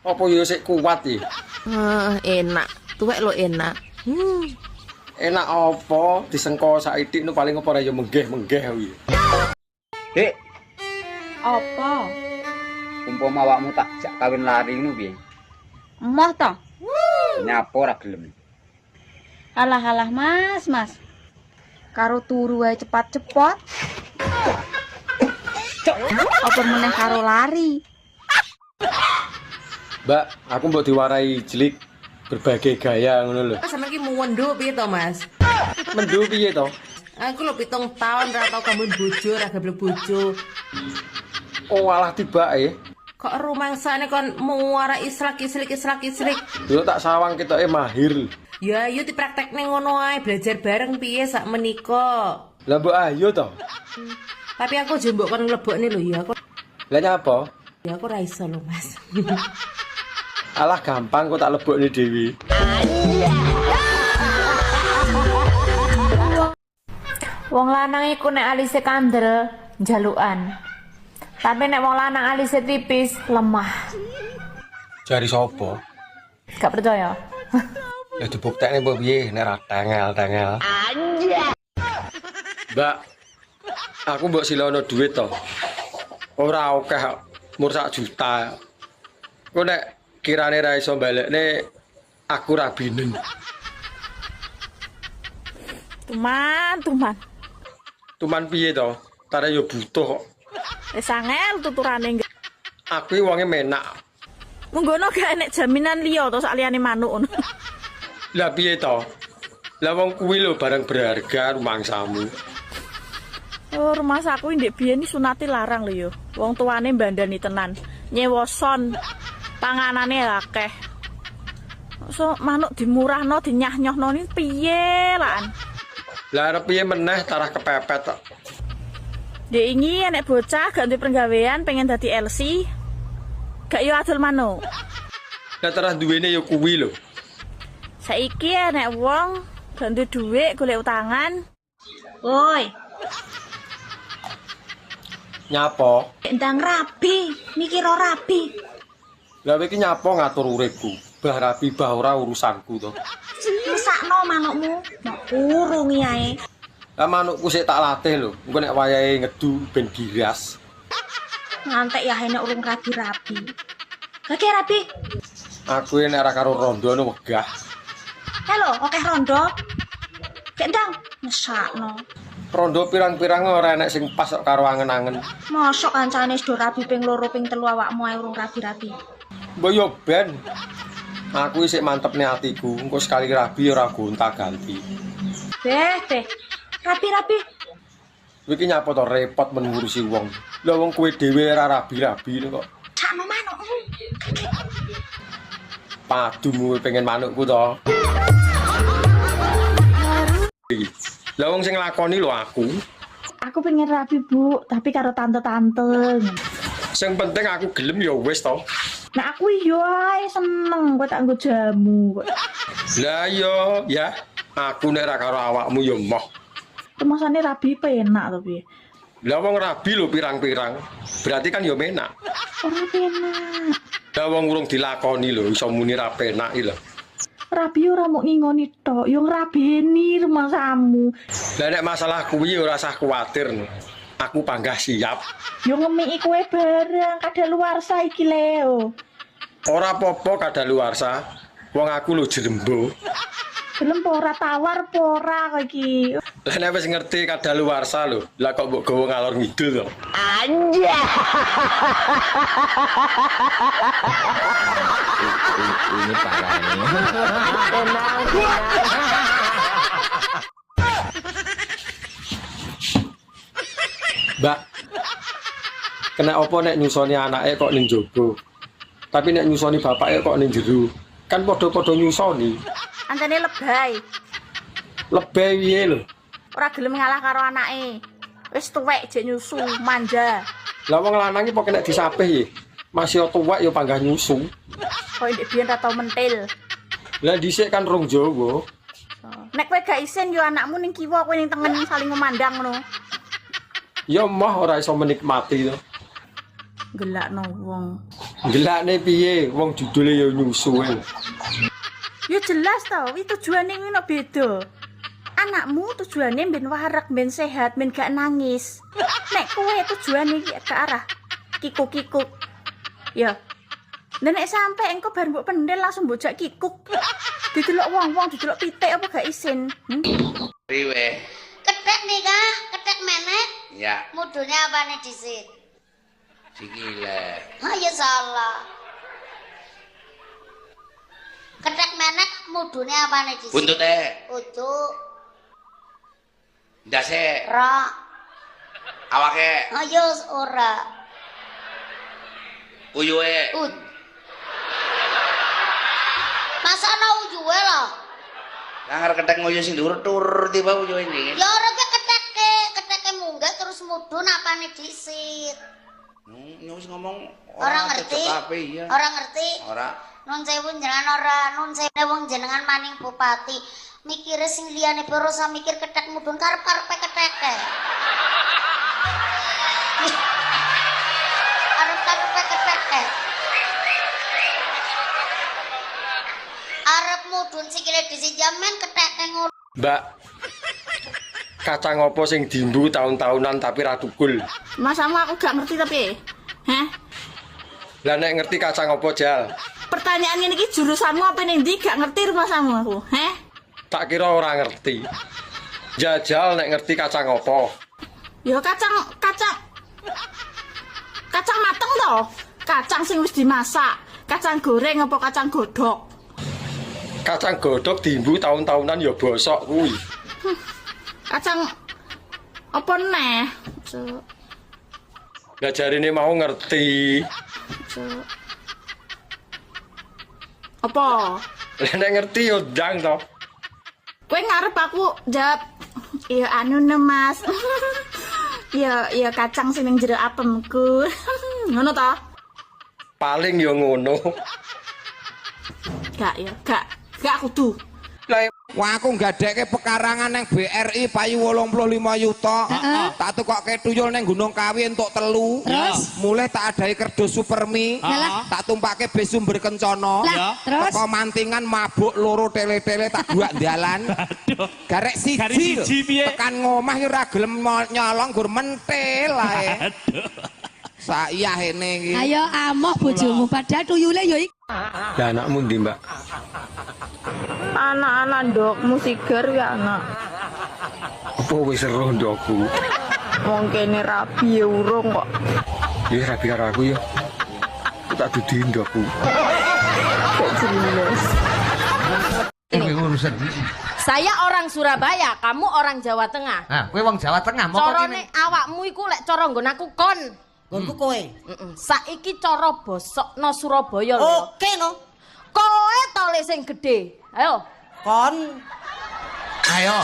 Apa yo sik kuat iki? Enak. Tuwek lo enak. Enak apa? Disengko saithik nu paling apa ora yo menggeh-menggeh kuwi. Dik, Apa? umpama awakmu tak jak kawin lari ngono piye? Emoh to? Nyapa ora gelem. Alah Mas. Karo turu wae cepat-cepat. Apa meneh karo lari? Mbak, aku mbok diwarai jelik berbagai gaya ngono lho. Sampe iki muwendo piye to, Mas? Mendu piye to? Aku lho 7 tahun ra tau kamu bojo, ra gablek bojo. Oh, alah tibake. Kok rumangsane kon muara israk-isrik. Yo tak sawang ketoke mahir. Ya ayo dipraktekne ngono ae, belajar bareng piye sak menika. Lah mbok ayo to. Tapi aku jembok kon mlebokne lho ya aku. Lah nyapa? Ya aku ra iso lho, Mas. Alah gampang kok tak lebokne dhewe. Wong lanang iku nek alise kandel njalukan. Tapi nek wong lanang alise tipis lemah. Jari sapa? Gak percaya? Ya dibuktekne mbok piye nek ra tengel-tengel. Anjay. Mbak, aku mbok silono duit to. Ora akeh, mur 1 juta. Kok nek kirane ra iso balekne aku ra binen. Tuman. Tuman piye to? Tare yo butuh kok. Wis angel tuturane. Aku iki wonge menak. Munggono gak enek jaminan liya to sak liyane manuk ngono. Lah piye to? Lah wong kuwi lho barang berharga rumangsamu. Oh, rumah saku ndek biyen sunate larang lho yo. Wong tuane mbandani tenan. Nyewa son. Panganane akeh. So manuk dimurahno, dinyah-nyohno ni piye lan? Lah arep piye meneh tarah kepepet tok. Dek ingi enek bocah gak duwe penggawean pengen dadi LC. Gak yo adol manuk. Lah tarah duwene yo kuwi lho. Saiki enek wong gak duwe dhuwit golek utangan. Woi, Nyapa? ndang rabi, mikir ora rabi. Lah iki nyapa ngatur uripku. Bah rabi bah ora urusanku to. Mesakno manukmu, nek urungi ae. Lah manukku sik tak latih lho. Engko nek wayahe ngedu ben giras. Ngantek ya enek urung rabi-rabi. Lagi rabi. Aku nek ora karo rondo nu wegah. Halo, oke rondo. Cek ndang, mesakno. Rondo pirang-pirang ora enek sing pas kok karo angen-angen. Mosok kancane wis do rabi ping 2 ping 3 awakmu ae urung rabi-rabi. Mbok yo ben. Aku isih mantepne atiku. Engko sekali rabi ora gonta-ganti. Beh. Rabi-rabi. Iki nyapa to repot men ngurusi wong. Lah wong kowe dhewe ora rabi-rabi kok. Sakno manukmu. Padumu pengen manukku to. Lah wong sing nglakoni lho aku. Aku pengen rabi, Bu, tapi karo tante-tante. Sing penting aku gelem ya wis to. Nah aku yo ae seneng kok tak nggo jamu kok. Lah yo ya, aku nek ra karo awakmu ya moh. Kemasane rabi penak to piye? Lah wong rabi lho pirang-pirang. Berarti kan ya menak. Ora penak. Lah wong urung dilakoni lho iso muni ra penak iki lho. Rabi ora mok ngingoni tok, yo ngrabeni rumangsamu. Lah nek masalah kuwi ora usah kuwatir. Aku panggah siap. Yo ngemiki kowe bareng kadaluwarsa iki Leo. Ora apa-apa kadaluwarsa. Wong aku lho jerembo. Gelem ora tawar ora kowe iki. Lah nek wis ngerti kadaluwarsa lho. Lah kok mbok gawa ngalor ngidul to. Anja. Ini parah ini. Mbak, kena apa nek nyusoni anake kok ning jaba? Tapi nek nyusoni bapake kok ning jero. Kan padha-padha nyusoni. Antene lebay. Lebay piye lho? Ora gelem ngalah karo anake. Wis tuwek jek nyusu, manja. Lah wong lanang iki pokoke nek disapih ya. Masih tuwek ya panggah nyusu. Kok ndek biyen ra tau mentil. Lah dhisik kan rong Jawa. Nek kowe gak isin yo anakmu ning kiwa kowe ning tengen saling memandang ngono. Ya mah ora iso menikmati to. Gelakno wong. Gelakne piye? Wong judule ya nyusu ae. Ya jelas to, wi tujuane kuwi no beda. Anakmu tujuane ben warak, ben sehat, ben gak nangis. Nek kowe tujuane ke arah kikuk-kikuk. Ya. Nek sampe engko bar mbok pendel langsung bojak kikuk. Didelok wong-wong, didelok pitik apa gak isin. Riwe. Ketek nikah, ketek menek. Ya. Mudune apane dhisik? Sikile. Ah ya salah. Ketek menek mudune apane dhisik? Buntute. Utuk. Ndase. Ra. Awake. Ayo ora. Uyuhe. Masa ana uyuhe lho? Lah arep ketek ngoyo sing dhuwur tur tiba uyuhe iki. Ya ora keteke munggah terus mudun apane dhisik. Nyus ngomong Ora ngerti. Iya. Ora ngerti. Ora. Nun sewu jenengan ora, nun sewu wong jenengan maning bupati. Mikire sing liyane ora usah mikir ketek mudun karep-karepe keteke. Arep-karepe keteke. Arep mudun sikile dhisik jaman keteke ngono. Mbak, kacang apa sing dimbu tahun-tahunan tapi ra tukul? Masamu aku gak ngerti tapi. Heh? Lah nek ngerti kacang apa jal? Pertanyaan ini jurusanmu apa ning ndi gak ngerti masamu aku. Heh? Tak kira ora ngerti. Jajal nek ngerti kacang apa? Ya kacang mateng to. Kacang sing wis dimasak. Kacang goreng apa kacang godhog? Kacang godhog dimbu tahun-tahunan ya bosok kuwi. Kacang apa neh? Lah jarine mau ngerti. Apa? Lah nek ngerti yo ndang to. Kowe ngarep aku jawab ya anu ne Mas. ya kacang sing ning jero apemku. Ngono to? Paling yo ngono. Gak kudu. Wah aku nggadekke pekarangan nang BRI payu 85 yuta. Tak tukokke tuyul nang Gunung Kawi entuk 3. Mulai tak adai kerdus Supermi. Tak tumpake bis sumber kencana. Terus teko mantingan mabuk loro tele-tele tak buak dalan. Garek siji tekan ngomah ki ora gelem nyolong gur mentil ae. Saiyah ini iki. ayo amoh bojomu padahal tuyule yo iki. Lah anakmu ndi, Mbak? Anak-anak ndokmu sigar ya anak. Apa wis seru ndokku? Wong kene rabi ya urung kok. Ya rabi karo aku ya. Tak dudi ndokku. Kok jelas. Saya orang Surabaya, kamu orang Jawa Tengah. Nah, kowe wong Jawa Tengah, moko Corone awakmu iku lek cara nggon aku kon. Nggonku kowe. Saiki cara bosokno Surabaya lho. Oke no. Kowe to le sing gedhe. Ayo. Kon. Ayo.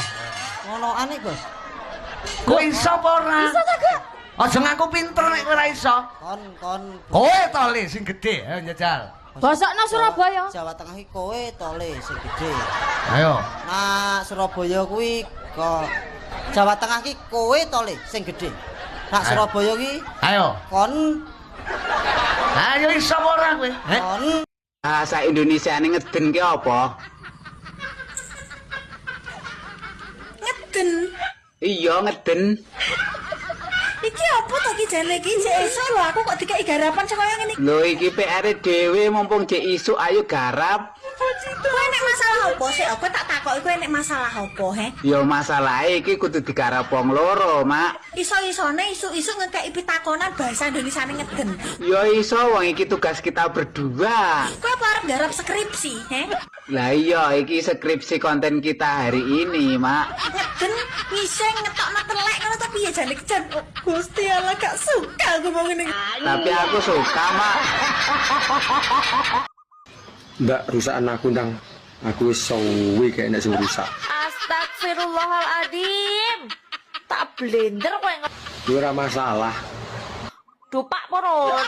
Ngonoan iki, Bos. Kowe iso apa ora? Iso ta, Gak? Aja ngaku pinter nek kowe ora iso. Kon. Kowe to le sing gedhe, ayo njajal. Bosokno Surabaya. Jawa Tengah iki kowe to le sing gedhe. Ayo. Nah, Surabaya kuwi kok Jawa Tengah iki kowe to le sing gedhe. Nak Surabaya ki. Ayo. Kon. Ayo iso apa ora kowe? Kon. Bahasa Indonesia ini ngeden ki apa? Ngeden. Iya ngeden. Iki apa to ki jane iki jek esuk lho aku kok dikeki garapan sing kaya ngene. Lho iki PR dhewe mumpung jek isuk ayo garap. Kowe nek masalah apa sih? Aku tak takoki kowe nek masalah apa, he? Ya masalahe iki kudu digarap wong loro, Mak. Iso-isone isuk-isuk ngekeki pitakonan bahasa Indonesiane ngeden. Ya iso wong iki tugas kita berdua. Kowe apa arep garap skripsi, he? Lah iya iki skripsi konten kita hari ini, Mak. Ngeden ngising ngetokno telek ngono tapi ya jane kejan. Oh, Gusti Allah gak suka aku mau ngene. Tapi aku suka, Mak. Mbak, rusakan aku ndang. Aku wis suwi kayak nek sing rusak. Astagfirullahaladzim. Tak blender kowe. Ora masalah. Dupak poron.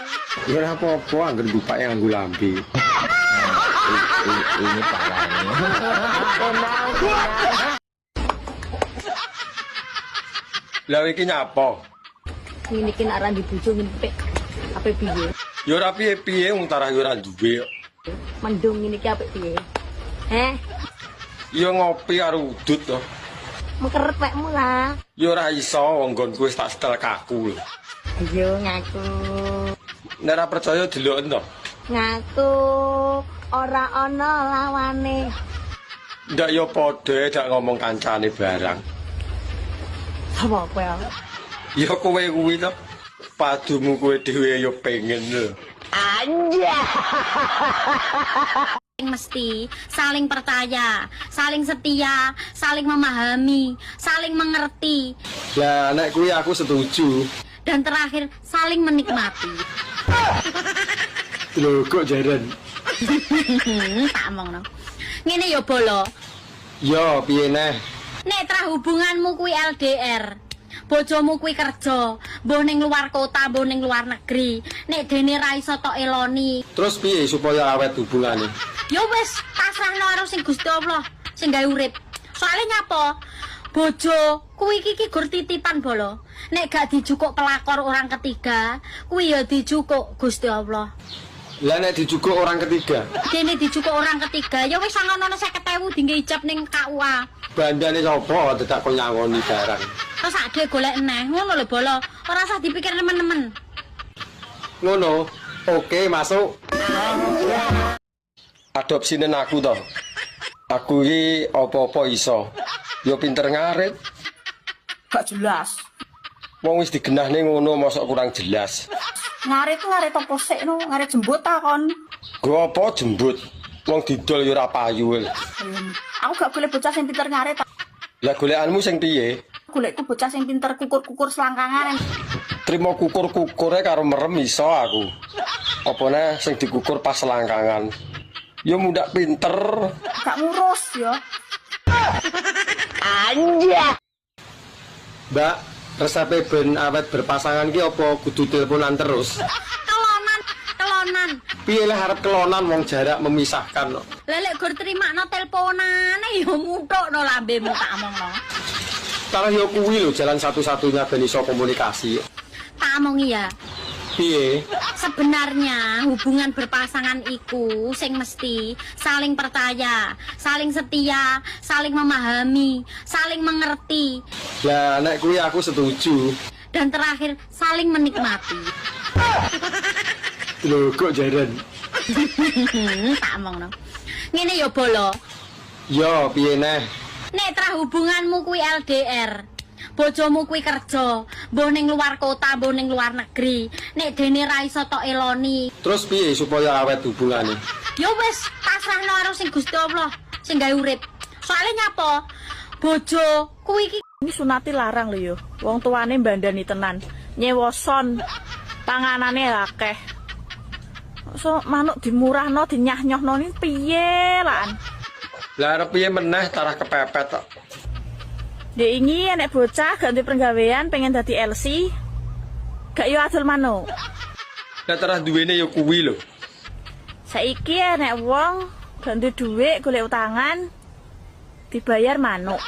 Ora apa-apa angger dupak yang nganggo lambe. Ini parah ini. Lah iki nyapa? Ngene iki nek ora dibojo ngene apik piye? Ya ora piye-piye wong tarah yo ora duwe. Mendung ngene iki apik piye? Ya ngopi karo udut to. Mengkeret wekmu lah. Ya ora iso wong nggonku wis tak setel kaku lho. Ayo ngaku. Nek ora percaya deloken to. Ngaku ora ana lawane. Ndak ya padha dak ngomong kancane barang. Apa kowe? Ya kowe kuwi to. Padumu kowe dhewe ya pengen lho. Anjay. Mesti saling percaya, saling setia, saling memahami, saling mengerti. Ya nek kuwi aku setuju. Dan terakhir saling menikmati. Lho kok jaran. Tak omongno. Ngene ya bolo. Ya piye neh? Nek tra hubunganmu kuwi LDR. Bojomu kuwi kerja, mbuh ning luar kota, mbuh ning luar negeri. Nek dene ra iso tok eloni. Terus piye supaya awet hubungane? Ya wis, pasrahno karo sing Gusti Allah, sing gawe urip. Soale nyapa? Bojo kuwi iki gur titipan bolo. Nek gak dijukuk pelakor orang ketiga, kuwi ya dijukuk Gusti Allah. Lah nek dijukuk orang ketiga. Dene dijukuk orang ketiga, ya wis sangono 50.000 dinggo ijab ning KUA. Bandane sapa dadak kok nyangoni barang. Terus ade golek eneh, ngono lho bolo. Ora usah dipikir nemen-nemen. Ngono. Oke, masuk. Adopsinen aku to. Aku iki apa-apa iso. Ya pinter ngarit. Gak jelas. Wong wis digenahne ngono mosok kurang jelas. Ngarit apa sik no? Ngarit jembut ta kon? Go apa jembut? Wong didol ya ora payu. Aku gak golek bocah sing pinter ngarit. Lah golekanmu sing piye? Golekku bocah sing pinter kukur-kukur selangkangan. Trimo kukur-kukure karo merem iso aku. Apane sing dikukur pas selangkangan. Ya mundak pinter. Gak ngurus ya. Anjay. Mbak, resepe ben awet berpasangan ki apa kudu teleponan terus? Kelonan. Piye lah arep kelonan wong jarak memisahkan kok. Lah lek gur trimakno teleponane ya muthukno lambemu tak omongno. Kalau ya kuwi lho jalan satu-satunya ben iso komunikasi. Tak omongi ya. Piye? Sebenarnya hubungan berpasangan iku sing mesti saling percaya, saling setia, saling memahami, saling mengerti. Lah nek kuwi aku setuju. Dan terakhir saling menikmati. Lho kok jaran. Tak omongno. Ngene ya bolo. Ya piye neh? Nek tra hubunganmu kuwi LDR. Bojomu kuwi kerja, mbuh ning luar kota, mbuh ning luar negeri. Nek dene ra iso tok eloni. Terus piye supaya awet hubungane? Ya wis, pasrahno karo sing Gusti Allah, sing gawe urip. Soale nyapa? Bojo kuwi iki ini sunati larang lho yo. Wong tuane mbandani tenan. Nyewoson panganane akeh. So manuk dimurahno, dinyah-nyohno ni piye lan? Lah arep piye meneh tarah kepepet kok. Dek ini anak bocah ganti penggawean pengen dadi LC. Gak yo adol manuk. Lah tarah duwene yo kuwi lho. Saiki anak wong ganti dhuwit golek utangan dibayar manuk.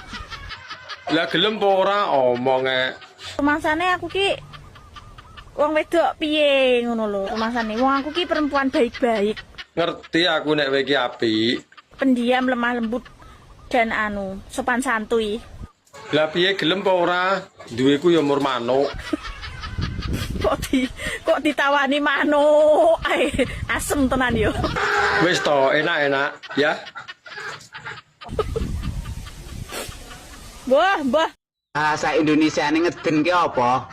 Lah gelem apa ora omonge. Rumangsane aku ki wong wedok piye ngono lho rumangsane. Wong aku ki perempuan baik-baik. Ngerti aku nek kowe iki apik. Pendiam, lemah lembut dan sopan santuy. Lah piye gelem apa ora? Duweku ya mur manuk. kok ditawani manuk. Asem tenan yo. Wis to, enak-enak ya. Mbah. Bahasa Indonesia ini ngeden ki apa?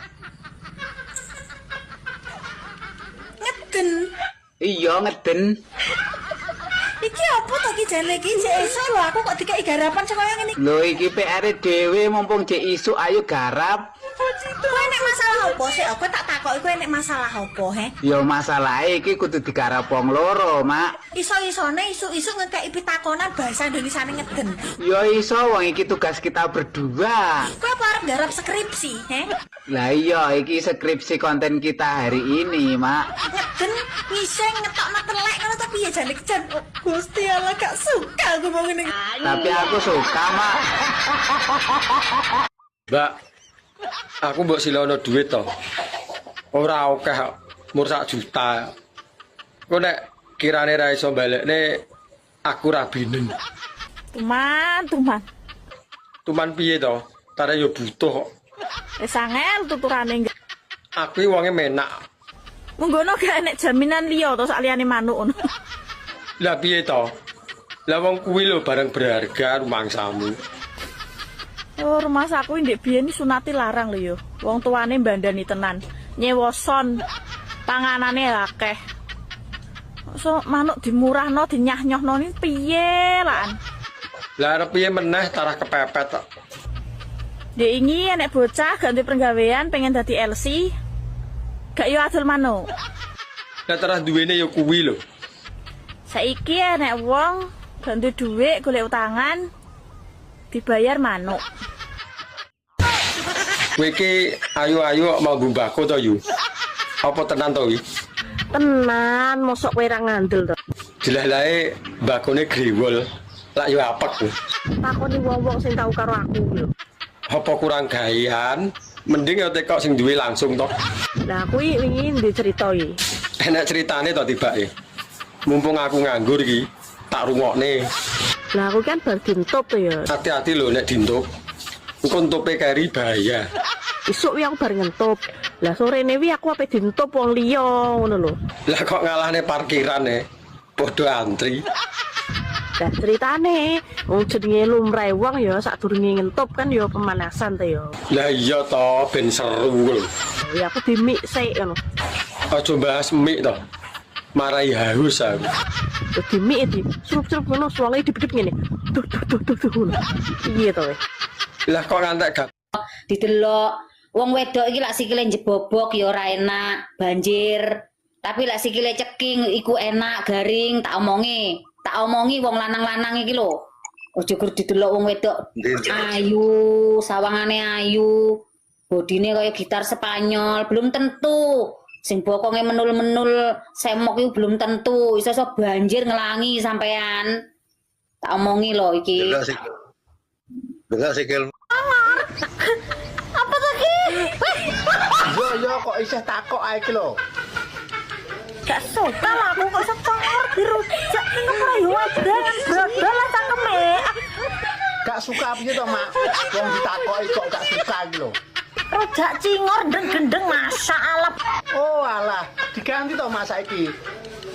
Ngeden. Iya ngeden. Iki apa to ki jane iki cek iso lho aku kok dikeki garapan sing kaya ngene. Lho iki PR dhewe mumpung cek isuk ayo garap. Kowe nek masalah apa sih? Aku tak takoki kowe nek masalah apa, he? Ya masalah iki kudu digarap wong loro, Mak. Iso-isone isu-isu ngekeki pitakonan bahasa Indonesia ngeden. Ya iso wong iki tugas kita berdua. Kowe apa arep garap skripsi, he? Lah iya iki skripsi konten kita hari ini, Mak. Ngeden ngiseng ngetokno telek ngono tapi ya jane kejan. Gusti Allah gak suka aku mau ngene. Tapi aku suka, Mak. Mbak, aku mbok silono duit to. Ora akeh mur 1 juta. Kok nek kirane ra iso balekne aku ra binen. Tuman. Tuman piye to? Tare yo butuh kok. Wis angel tuturane. Aku wonge menak. Munggono gak enek jaminan liya to sak liyane manuk ngono. Lah piye to? Lah wong kuwi lho barang berharga rumangsamu. Oh, rumah saku ndek biyen sunati larang lho yo. Wong tuane mbandani tenan. Nyewoson panganane akeh. So manuk dimurahno dinyah-nyohno ni piye lan? Lah arep piye meneh tarah kepepet kok. Dek ingi enek bocah gak duwe penggawean pengen dadi LC. Gak yo adol manuk. Lah tarah duwene yo kuwi lho. Saiki enek wong gak duwe dhuwit golek utangan dibayar manuk. Kowe iki ayu-ayu mau mbako to yu. Apa tenan to iki? Tenan, mosok kowe ra ngandel to. Jelas-lae mbakone grewol. Lak yo apek. Takoni wong-wong sing tau karo aku lho. Apa kurang gawean? Mending ya tekok sing duwe langsung to. Lah kuwi wingi ndek cerita iki. Enak ceritane to tibake. Mumpung aku nganggur iki, tak rungokne. Lah aku kan bar dintup to ya. Hati-hati lho nek dintup. Engko ntupe keri bahaya. Isuk wi aku bar ngentup. Lah sorene wi aku ape dintup wong liya ngono lho. Lah kok ngalahne parkirane. Padha antri. Lah ceritane wong jenenge lumrahe wong ya sadurunge ngentup kan ya pemanasan to ya. Lah iya to ben seru lho. Ya aku dimik sik ngono. Aja bahas mik to. Marai haus aku. Dimik iki surup-surup ngono suwange dibedhep ngene. Duh ngono. Piye to we? Lah kok ngantek gak Didelok wong wedok iki lak sikile njebobok ya ora enak, banjir. Tapi lak sikile ceking iku enak, garing, tak omongi wong lanang-lanang iki lho. Aja gur didelok wong wedok ayu, sawangane ayu, bodine kaya gitar Spanyol, belum tentu. Sing bokonge menul-menul semok iku belum tentu, iso-iso banjir ngelangi sampean. Tak omongi lho iki. Dengar sikil. Apa to ki? Yo kok isih takok ae iki lho. Gak suka lah aku kok setengor dirujak ning mlayu wadan brodol lah cangkeme. Gak suka piye to, Mak? Wong ditakoki kok gak suka iki lho. Rujak cingor gendeng masyaallah. Oh alah, diganti to Mas saiki.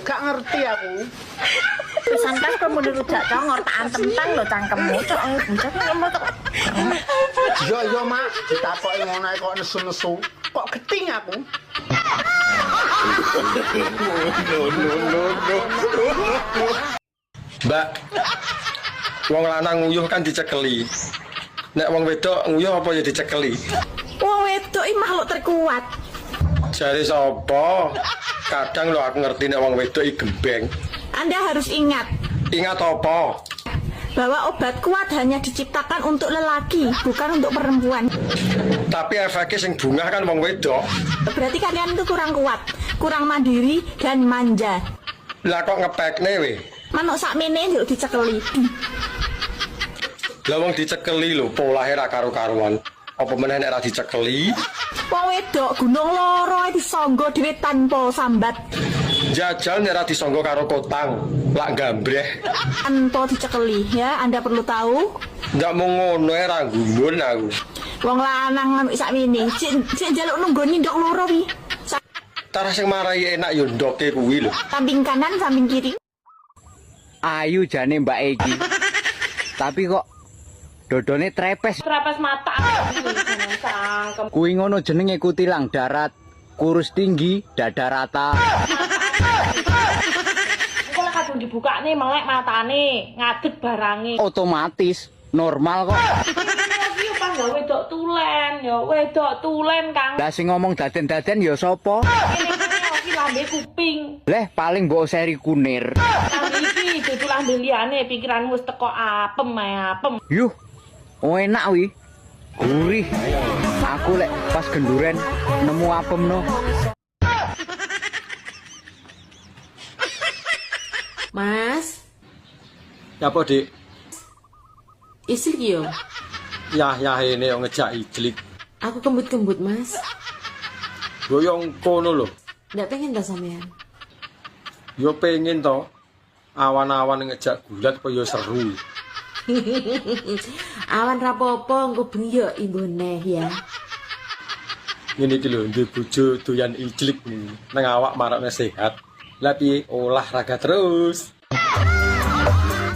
Gak ngerti aku. Pisan kas kamu dirujak congor tak antem-tem lho cangkemmu. Cok buncak ngomong tok. Yo Mak, ditakoki ngono ae kok nesu-nesu. Kok geting aku? Mbak, wong lanang nguyuh kan dicekeli. Nek wong wedok nguyuh apa ya dicekeli? Wong wedok iki makhluk terkuat. Jare sapa? Kadang lho aku ngerti nek wong wedok iki gembeng. Anda harus ingat. Ingat apa? Bahwa obat kuat hanya diciptakan untuk lelaki, bukan untuk perempuan. Tapi efeknya sing bungah kan wong wedok. Berarti kalian itu kurang kuat, kurang mandiri dan manja. Lah kok ngepekne we? Manuk sakmene njuk dicekeli. Lah wong dicekeli lho, polahe ra karo-karuan. Apa meneh nek ra dicekeli? Wong wedok gunung loro disangga dhewe tanpa sambat. Jajal nek ra disangga karo kotang, lak gambreh. Tanpa dicekeli ya, Anda perlu tahu. Ndak mau ngono ra gumun aku. Wong lanang sakmene, sik njaluk nunggoni ndok loro wi. Tara sing marai enak yo ndoke kuwi lho. Samping kanan, samping kiri. Ayu jane Mbak Egi. Tapi kok dodone trepes. Trepes mata. Cangkem. Kuwi ngono jenenge kutilang darat, kurus tinggi, dada rata. Engko lek kadung dibukane melek matane, ngadeg barange. Otomatis normal kok. Iki pas ya wedok tulen, Kang. Lah sing ngomong daden-daden ya sapa? Iki lambe kuping. Leh paling mbok seri kunir. Iki dudu lambe liyane pikiranmu wis teko apem ae apem. Yuh. Oh enak wi. Gurih. Aku lek pas genduren nemu apem no. Mas, Ya apa, Dik? islik yo. Ya ini yang ngejak ijlik. Aku kembut-kembut, Mas. Yo yang kono lho. Ndak pengen ta sampean? Yo pengen to. Awan-awan ngejak gulat kok yo seru. Awan rapopo engko bengi yo imbone ya. Ngene iki lho, ndek bojo doyan ijlik nang awak marakne sehat. Lah piye olahraga terus.